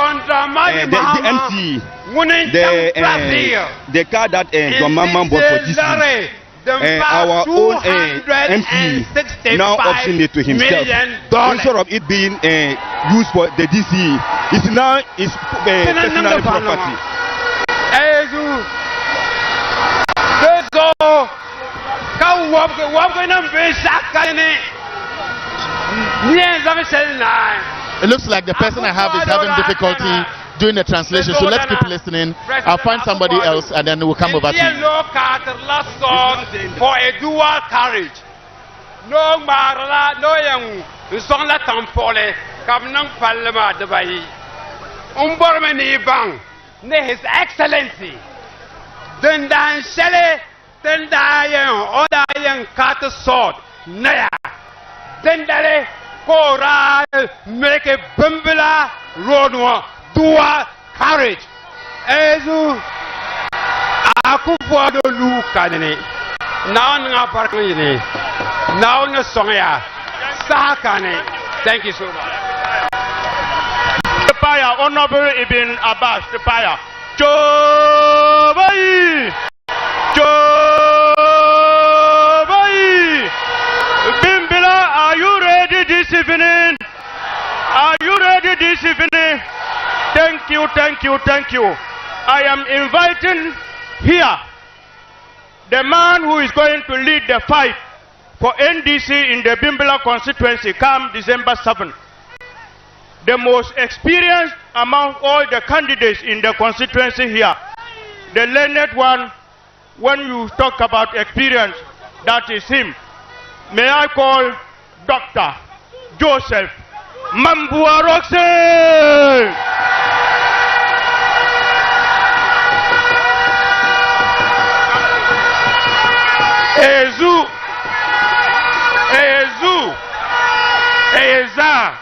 MC, the car that Domama bought for DC. Our own MP now optioned it to himself. Instead of it being used for the DC, it's now his personal property. It looks like the person I have is having difficulty doing the translation. So let's keep listening. I'll find somebody else and then we'll come over to you. For a dual carriage. No marla, no young, son la tampole, come non palma de bay. Umbormani bang, ne His Excellency. Then dan shele, then dayan, or dayan cut a sword, naya. Then dale, Cora, make a Bimbilla road dual carriage. Ezu Akufuado Lucani. Now nga parkini. Now nga songa. Sahakane. Thank you so much. The Paya, Honorable Ibn Abbas, the Paya. Jobai! Jobai! Bimbilla, are you ready this evening? Are you ready this evening? Thank you, thank you, thank you. I am inviting here the man who is going to lead the fight for NDC in the Bimbilla constituency come December 7th. The most experienced among all the candidates in the constituency here. The learned one, when you talk about experience, that is him. May I call Dr. Joseph Mambua Roxy. Ezu, Eza,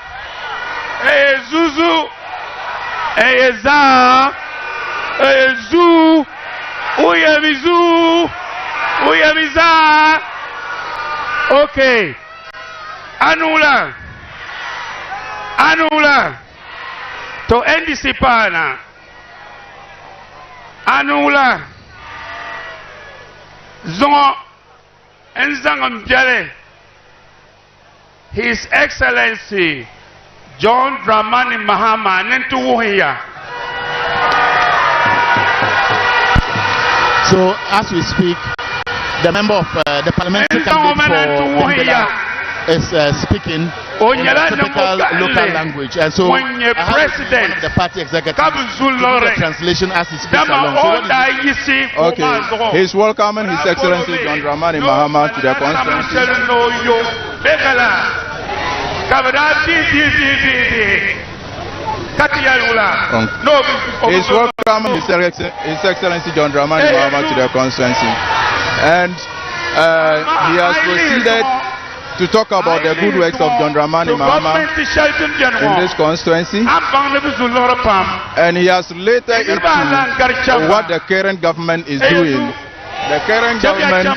Ezuzu, Eza, Ezu, Uyemizu, Uyemiza. Okay. Anula to NDC pana. Anula Zongo Enzangam Jale. His Excellency John Dramani Mahama Nentuwuhiya. So as we speak, the member of the parliamentary candidate for Bimbilla is speaking in a typical local language, and so I have one of the party executives to do the translation as he speaks along. So okay, he's welcoming His Excellency John Dramani Mahama to the conference. He's welcoming His Excellency John Dramani Mahama to the constituency, and he has proceeded to talk about the good works of John Dramani Mahama in this constituency, and he has related it to what the current government is doing. The current government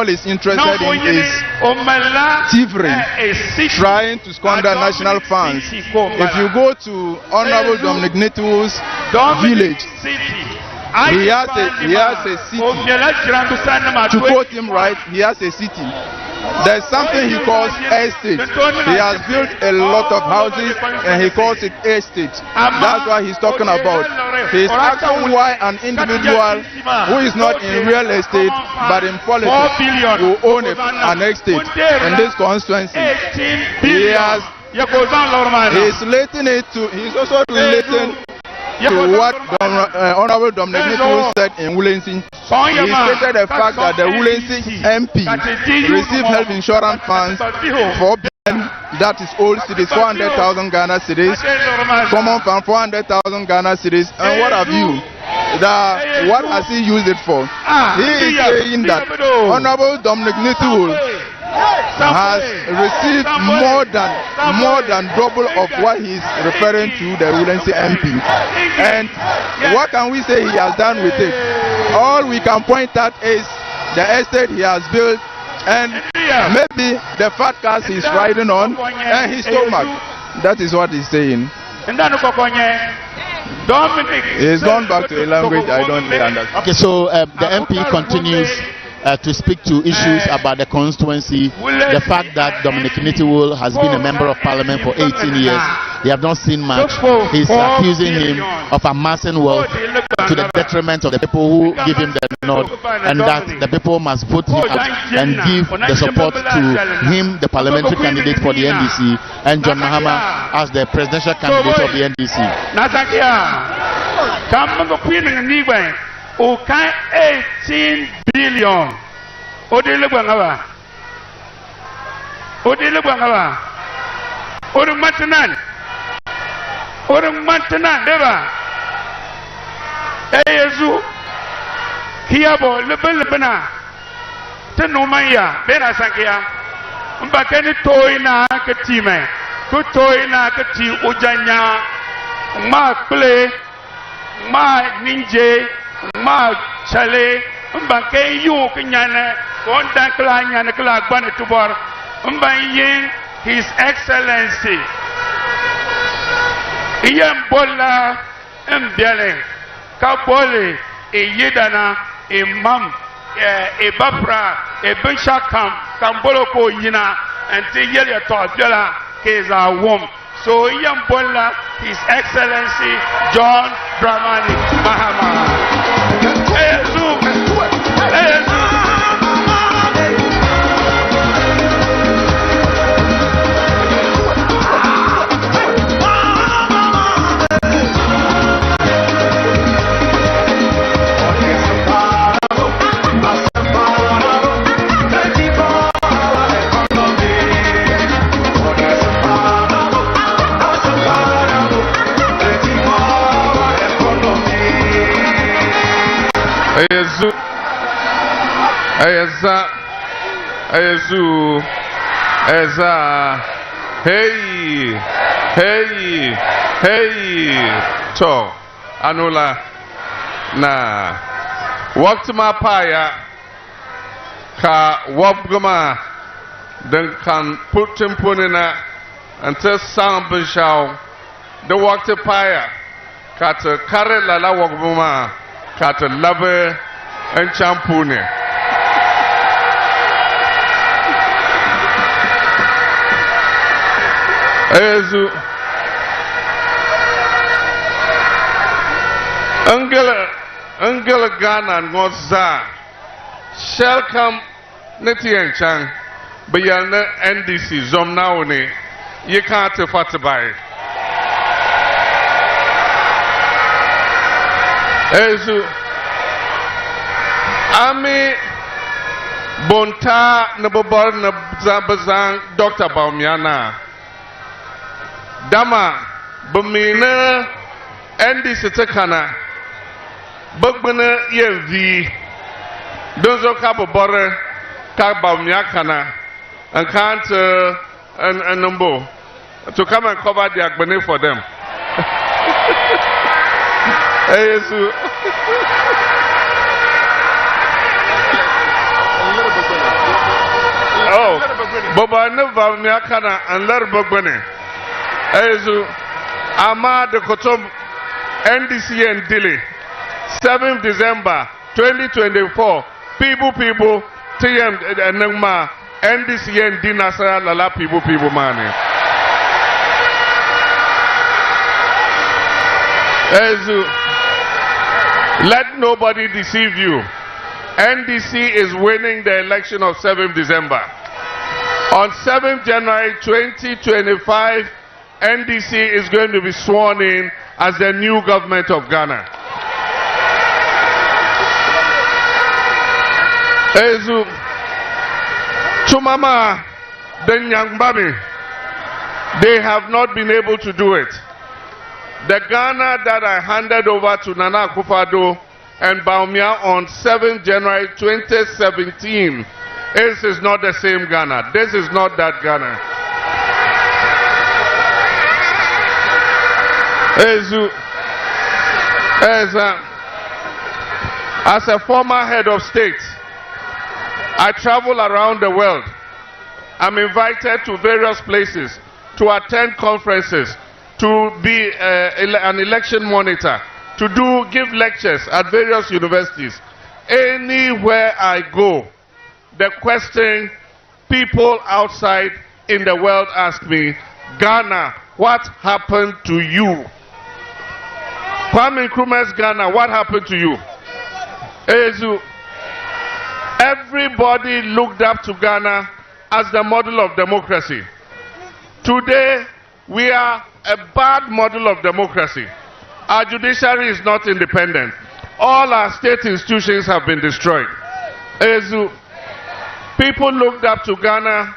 is interested in is thievery, trying to squander national funds. If you go to Honorable Dominic Nitu's village, he has a city. To quote him right, he has a city. There's something he calls estate. He has built a lot of houses and he calls it estate. That's what he's talking about. He's asking why an individual who is not in real estate but in politics will own an estate in this constituency. He's also relating to what Honorable Dominic Nichols said in Woolensi. He stated the fact that the Woolensi MP received health insurance funds for that is old cities, 400,000 Ghana cedis, common fund 400,000 Ghana cedis, and what have you? What has he used it for? He is saying that Honorable Dominic Nichols has received more than double of what he's referring to the Woolensi MP. And what can we say he has done with it? All we can point at is the estate he has built and maybe the fat cars he's riding on and his stomach. That is what he's saying. He's gone back to a language I don't understand. Okay, so the MP continues to speak to issues about the constituency, the fact that Dominic Nitiwul has been a member of parliament for 18 years, They have not seen much. He's accusing him of amassing wealth to the detriment of the people who give him the nod, and that the people must vote him out and give the support to him, the parliamentary candidate for the NDC, and John Mahama as the presidential candidate of the NDC. Okay, 18 billion. Odile Bangawa. Odile Bangawa. Odung Mantanan. Odung Mantanan, Deva. Eyezu. Kiabo, Lebena. Tenomaya, Bena Sankia. Mbakeni Toina Katime. Kutoina Kati Ujanya. Ma Kule. Ma Ninje. Ma chale mbake yu kenyane konda kla nyane kla gbane tubor mbayin His Excellency Iyambola Mbiale Kabole Eyedana Imam Ebapra Ebenshakam Kambolo ko yina ante yele to biala keza wom. So Iyambola His Excellency John Dramani Mahama. Hey, to anula na waktu mapaya ka wabgama dan kan putin punina anta sang bishao the waktu paya ka ta kare lala wabgama ka ta labe en champune. Ezu Angela Ghana ngoza Shelcom Netian Chang Bayana NDC Zomnaone you can't afford to buy. Ezu Ami Bonta Nababar Nabazang Dr. Baumiana Dama Bumina NDC Tekana Bugbana Yenvi Dozo Kabo Bore Kabamiakana and can't and number to come and cover the Agbane for them. Oh, Boba never Miakana and Ler Bugbane. Ezu Ama de Kotom NDC and Dili 7th December 2024 people TM Nangma NDC and Dinasara Lala people money. Ezu let nobody deceive you. NDC is winning the election of 7th December. On 7th January 2025 NDC is going to be sworn in as the new government of Ghana. Ezu Chumama Denyangbabi, they have not been able to do it. The Ghana that I handed over to Nana Akufo-Addo and Bawumia on 7th January 2017, this is not the same Ghana. This is not that Ghana. As a former head of state, I travel around the world. I'm invited to various places to attend conferences, to be an election monitor, to give lectures at various universities. Anywhere I go, the question people outside in the world ask me, Ghana, what happened to you? Kwame Nkrumah's Ghana, what happened to you? Everybody looked up to Ghana as the model of democracy. Today, we are a bad model of democracy. Our judiciary is not independent. All our state institutions have been destroyed. People looked up to Ghana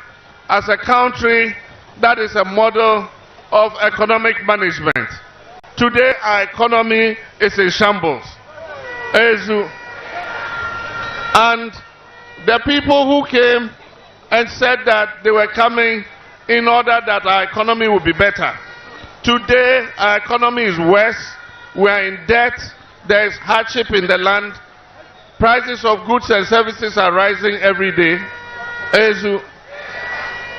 as a country that is a model of economic management. Today, our economy is in shambles. And the people who came and said that they were coming in order that our economy would be better. Today, our economy is worse. We are in debt. There is hardship in the land. Prices of goods and services are rising every day.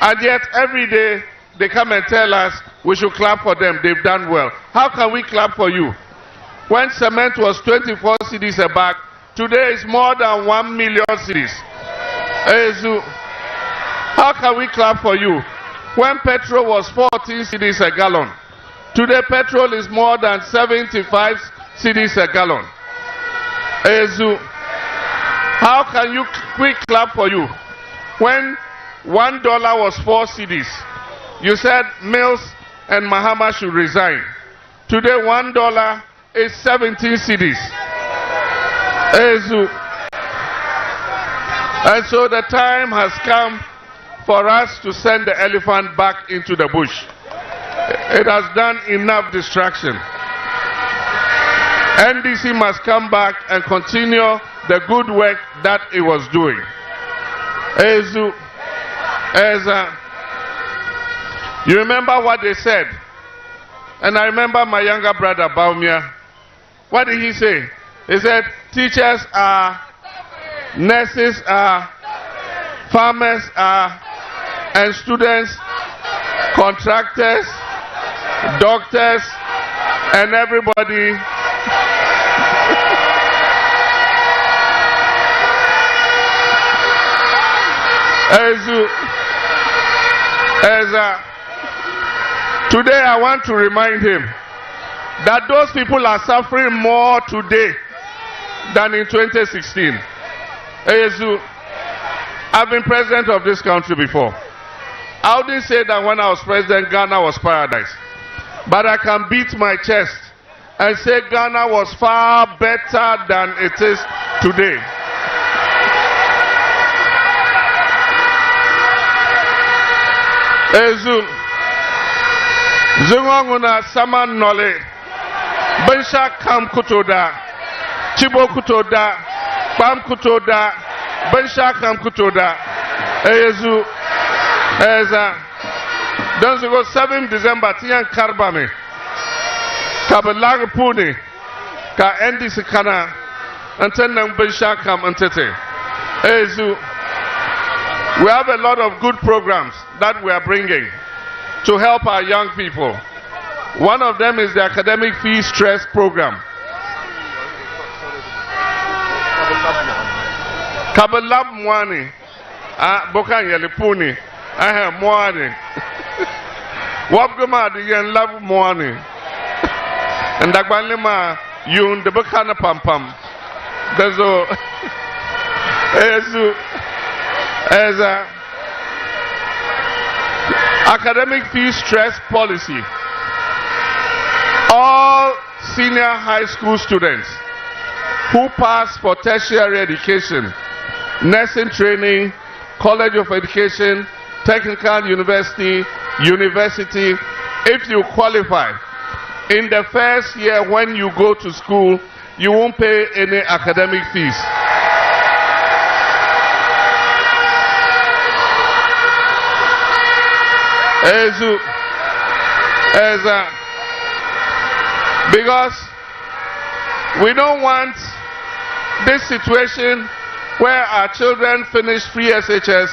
And yet, every day, they come and tell us we should clap for them. They've done well. How can we clap for you? When cement was 24 cedis a bag, today it's more than 1 million cedis. How can we clap for you? When petrol was 14 cedis a gallon, today petrol is more than 75 cedis a gallon. How can we clap for you? When $1 was 4 cedis, you said Mills and Mahama should resign. Today $1 is 17 cedis. And so the time has come for us to send the elephant back into the bush. It has done enough distraction. NDC must come back and continue the good work that it was doing. You remember what they said? And I remember my younger brother, Baumia. What did he say? He said, teachers are, nurses are, farmers are, and students, contractors, doctors, and everybody. Today I want to remind him that those people are suffering more today than in 2016. I've been president of this country before. I wouldn't say that when I was president, Ghana was paradise. But I can beat my chest and say Ghana was far better than it is today. Zunganguna Saman Nole, Bensha Kam Kutoda, Chibo Kutoda, Bam Kutoda, Bensha Kam Kutoda, don't go 7 December, Tian Karbame, Kabalag Puni, Ka NDC Kana, and Tenam Bensha Kam Antete. We have a lot of good programs that we are bringing to help our young people. One of them is the academic fee stress program. Kabalab Mwani, Bokan Yelipuni, I have Mwani. Wabgama the Yen Love Mwani. And Dagbanlima, Yun, the Bokana Pampam. There's as a academic fee stress policy. All senior high school students who pass for tertiary education, nursing training, college of education, technical university, if you qualify, in the first year when you go to school, you won't pay any academic fees. Because we don't want this situation where our children finish free SHS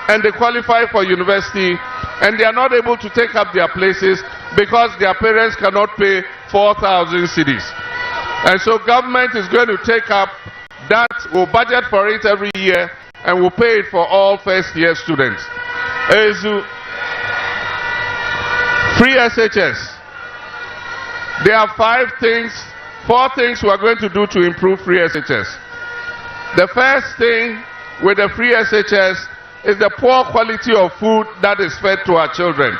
and they qualify for university and they are not able to take up their places because their parents cannot pay 4,000 cedis. And so government is going to take up that, will budget for it every year and will pay it for all first year students. Free SHS. There are 4 things we are going to do to improve free SHS. The first thing with the free SHS is the poor quality of food that is fed to our children.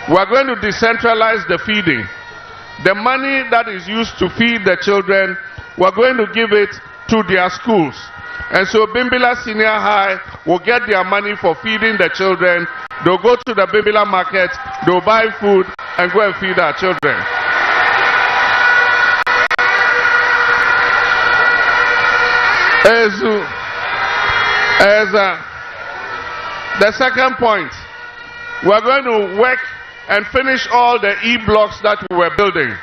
We are going to decentralize the feeding. The money that is used to feed the children, we are going to give it to their schools. And so Bimbilla Senior High will get their money for feeding the children. They'll go to the Bimbilla market, they'll buy food and go and feed our children. The second point, we're going to work and finish all the E-blocks that we were building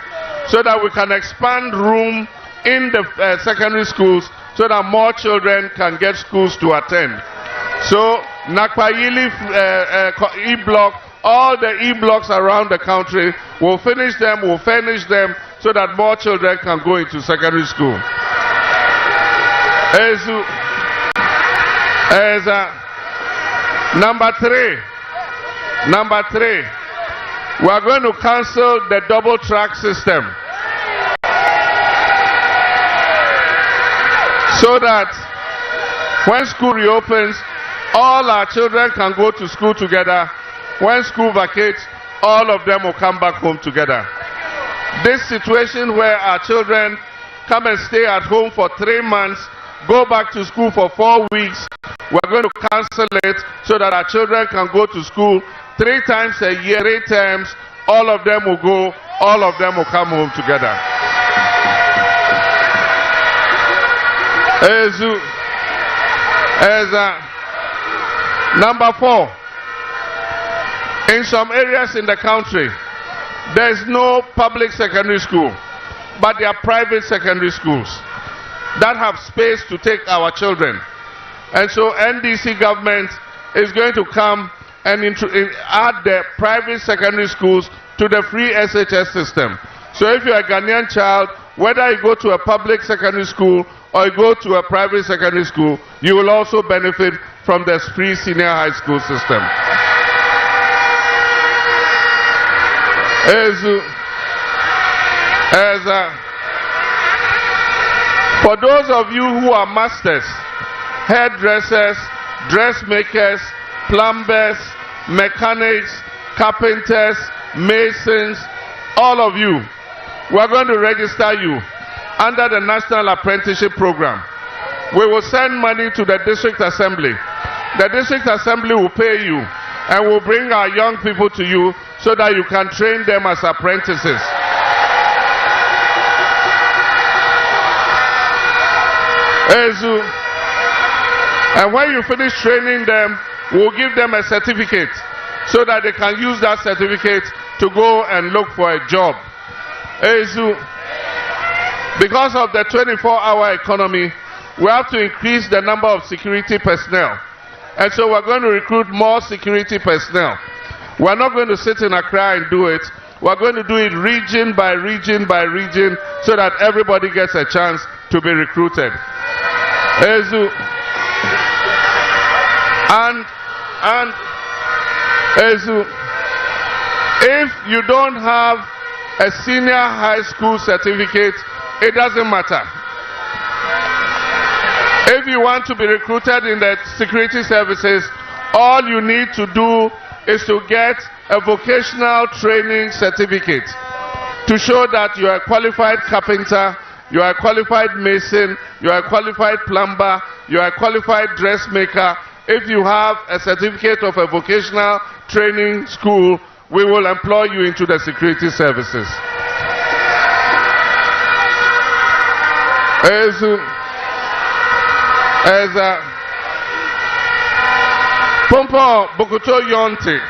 so that we can expand room in the secondary schools so that more children can get schools to attend. So Nakpayili E-block, all the E-blocks around the country, we'll finish them, we'll furnish them so that more children can go into secondary school. Number three, we are going to cancel the double track system so that when school reopens, all our children can go to school together. When school vacates, all of them will come back home together. This situation where our children come and stay at home for 3 months, go back to school for 4 weeks, we're going to cancel it so that our children can go to school 3 times a year, 3 terms. All of them will go, all of them will come home together. Number 4, in some areas in the country, there is no public secondary school, but there are private secondary schools that have space to take our children. And so NDC government is going to come and add the private secondary schools to the free SHS system. So if you're a Ghanaian child, whether you go to a public secondary school or you go to a private secondary school, you will also benefit from the free senior high school system. For those of you who are masters, hairdressers, dressmakers, plumbers, mechanics, carpenters, masons, all of you, we are going to register you under the National Apprenticeship Program. We will send money to the District Assembly. The District Assembly will pay you and will bring our young people to you so that you can train them as apprentices. And when you finish training them, we'll give them a certificate so that they can use that certificate to go and look for a job. Because of the 24-hour economy, we have to increase the number of security personnel. And so we're going to recruit more security personnel. We're not going to sit in Accra and do it. We're going to do it region by region by region so that everybody gets a chance to be recruited. If you don't have a senior high school certificate, it doesn't matter. If you want to be recruited in the security services, all you need to do is to get a vocational training certificate to show that you are a qualified carpenter, you are a qualified mason, you are a qualified plumber, you are a qualified dressmaker. If you have a certificate of a vocational training school, we will employ you into the security services. Pompo Bokuto Yonte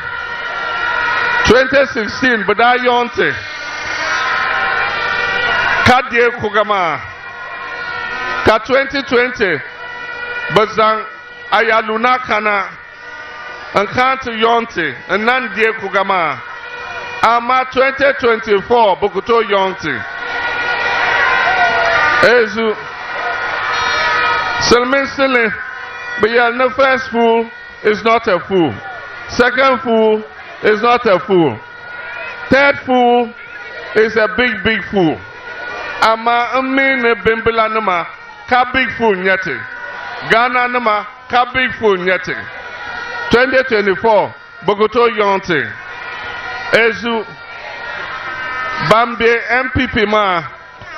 2016 Bada Yonte Kadye Kugama Ka 2020 Bazang Ayaluna Kana Ankante Yonte and Nandye Kugama Ama 2024 Bokuto Yonte Selmin Sile, but the first fool is not a fool. Second fool is not a fool. Third fool is a big fool. Ama mean Bimbilla nama ka big fool nyete. Ghana nama ka big fool nyete. 2024 Bogoto yonte. Ezu Bambe MPP ma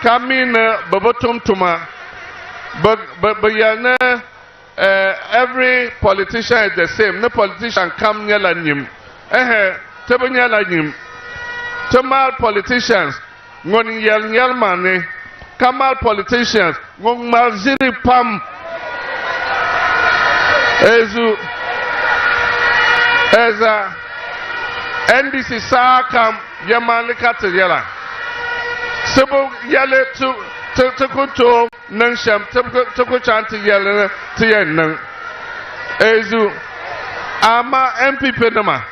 kamina Bobotum tuma. But yana every politician is the same. No politician come nyala nyim. Tebo nyala nyim. Tamal politicians ngon yel mane. Kamal politicians ngon malziri pam. Ezu Eza NDC sa kam yamali katiyela. Sebo yale to kuto nang sham to ko chanti yele to yen nang. Ezu ama MPP nama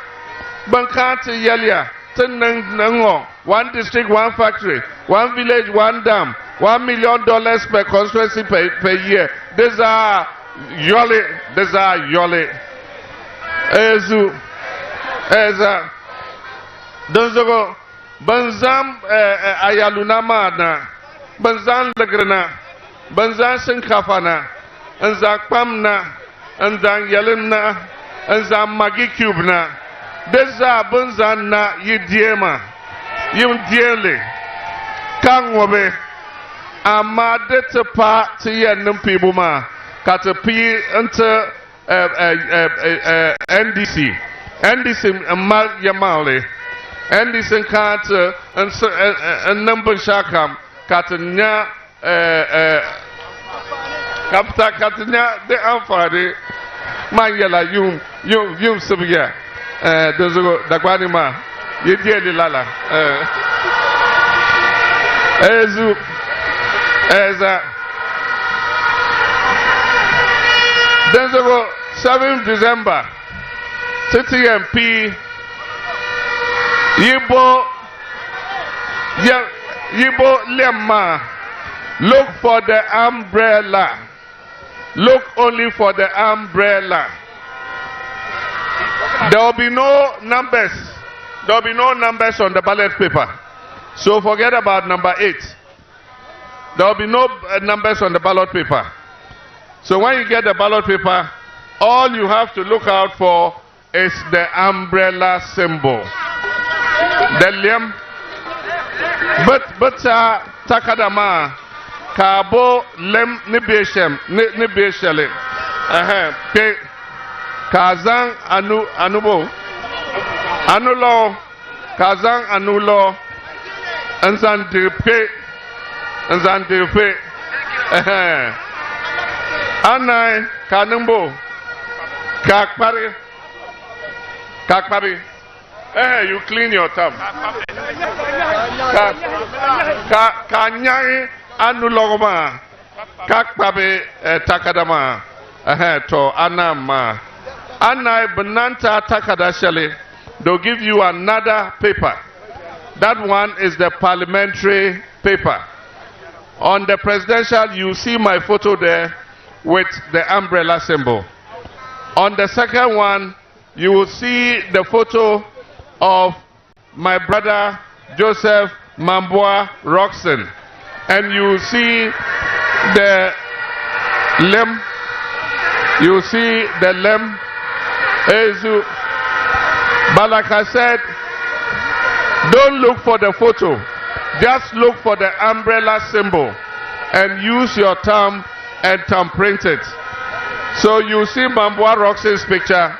bankati yelia to nang one district, one factory, one village, one dam, $1 million per constituency per year. These are yole. Ezu Donzogo Banzam Ayalunama na Banzan Lagrana Banzan Sinkafana and Zakpamna and Zang Yelena and Zam Magi Cubna. Deza Banzan na Yidiema Yim Diele Kangwabe Amadeta pa Tiyanum Pibuma Katapi enter NDC Mal Yamale NDC Kata and number Shakam Katanya Kapta Katanya de Amfade Mangela Yum Subia Dozo Dagwanima Yedi Lala Ezu Eza Dozo 7th December, TTMP, Yibo Lemma, look for the umbrella. Look only for the umbrella. There will be no numbers. There will be no numbers on the ballot paper. So forget about number 8. There will be no numbers on the ballot paper. So when you get the ballot paper, all you have to look out for is the umbrella symbol. The liam. But takadama kabo lem nibeshem nibeshele. Pe kazang anubo anulo kazang anulo anzandirpe anai kanumbo. Kakpari. You clean your thumb. Kanyai anulogoma. Kakpabi takadama. To anama. Anai bananta takadashali. They'll give you another paper. That one is the parliamentary paper. On the presidential, you see my photo there with the umbrella symbol. On the second one, you will see the photo of my brother Joseph Mamboa Roxon. And you will see the lem. You will see the lem. Ezu. But like I said, don't look for the photo. Just look for the umbrella symbol and use your thumb and thumbprint it. So you see Mamboa Roxon's picture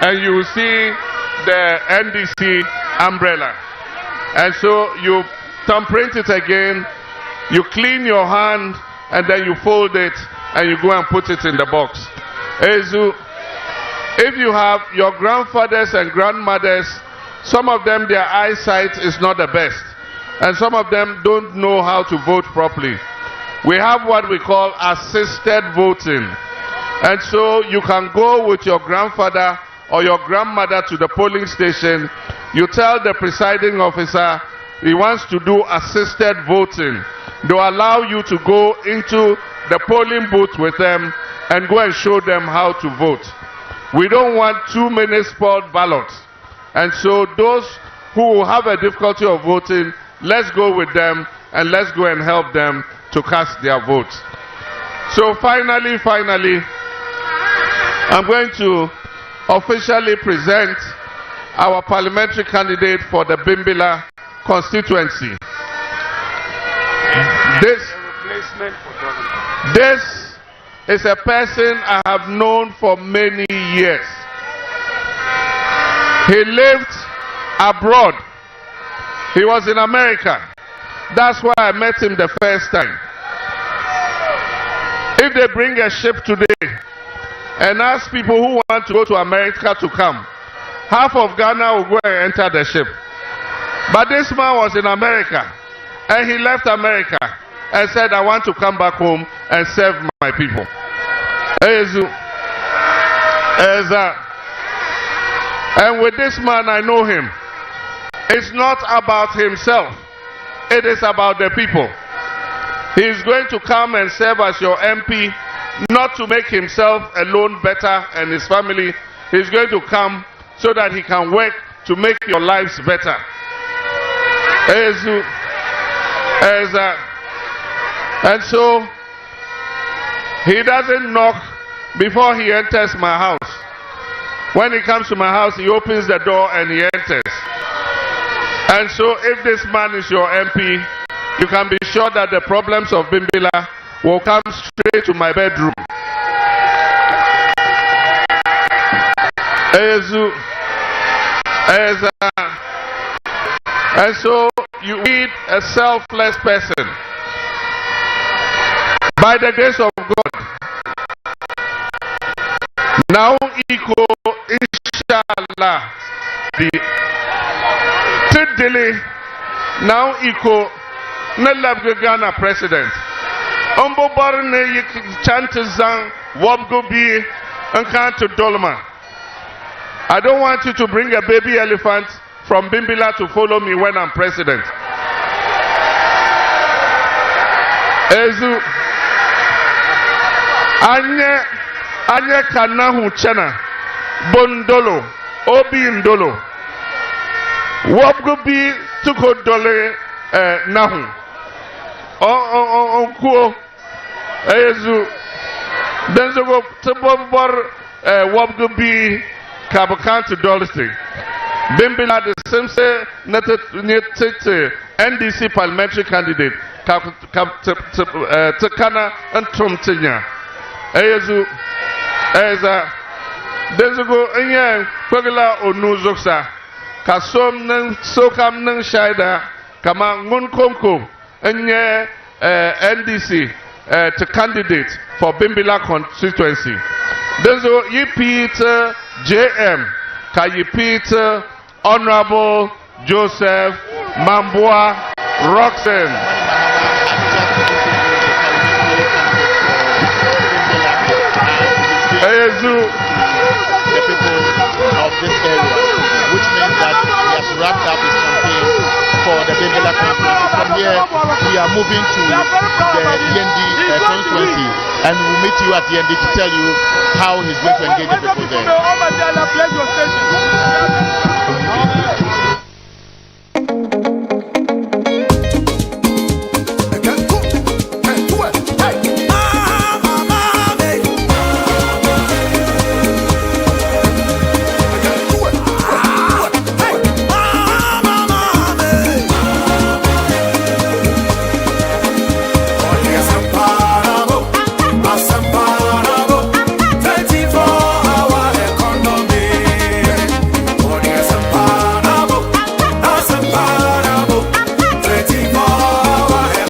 and you see the NDC umbrella. And so you thumbprint it again, you clean your hand and then you fold it and you go and put it in the box. Ezu, if you have your grandfathers and grandmothers, some of them their eyesight is not the best. And some of them don't know how to vote properly. We have what we call assisted voting. And so you can go with your grandfather or your grandmother to the polling station. You tell the presiding officer he wants to do assisted voting. They'll allow you to go into the polling booth with them and go and show them how to vote. We don't want too many spoiled ballots. And so those who will have a difficulty of voting, let's go with them and let's go and help them to cast their votes. So finally, I'm going to officially present our parliamentary candidate for the Bimbilla constituency. This is a person I have known for many years. He lived abroad. He was in America. That's why I met him the first time. If they bring a ship today and ask people who want to go to America to come, half of Ghana will go and enter the ship. But this man was in America, and he left America and said, I want to come back home and serve my people. And with this man, I know him. It's not about himself. It is about the people. He is going to come and serve as your MP, not to make himself alone better and his family. He's going to come so that he can work to make your lives better. And so, he doesn't knock before he enters my house. When he comes to my house, he opens the door and he enters. And so, if this man is your MP, you can be sure that the problems of Bimbilla will come straight to my bedroom. And so, you need a selfless person. By the grace of God. Now, inshallah, the Tidili, now, Nelab Ghana president. Umbo Barne Chantizang, Wabgobi, and Kanto Dolma. I don't want you to bring a baby elephant from Bimbilla to follow me when I'm president. Anya Kanahu Chena, Bondolo, Obi Ndolo, Wabgobi Tuko Dole Nahu. Kuo Ezu Denzo Tebombar Wabgobi Kabakanto Dolce. Bimbilla the same say NDC parliamentary candidate Tekana and Tromtinya. Ezu Denzo Enya Pagala Onuzoksa Kasom Nang Sokam Nang Shaida Kama Ngunkonko Enya NDC to candidate for Bimbilla constituency. Denzo Yipit JM Kayipit Honorable Joseph Mambua Roxen. The people of this area, which means that he has wrapped up his campaign for the Bimbilla constituency. From here, we are moving to the END constituency, and we'll meet you at the END to tell you how he's going to engage the people there.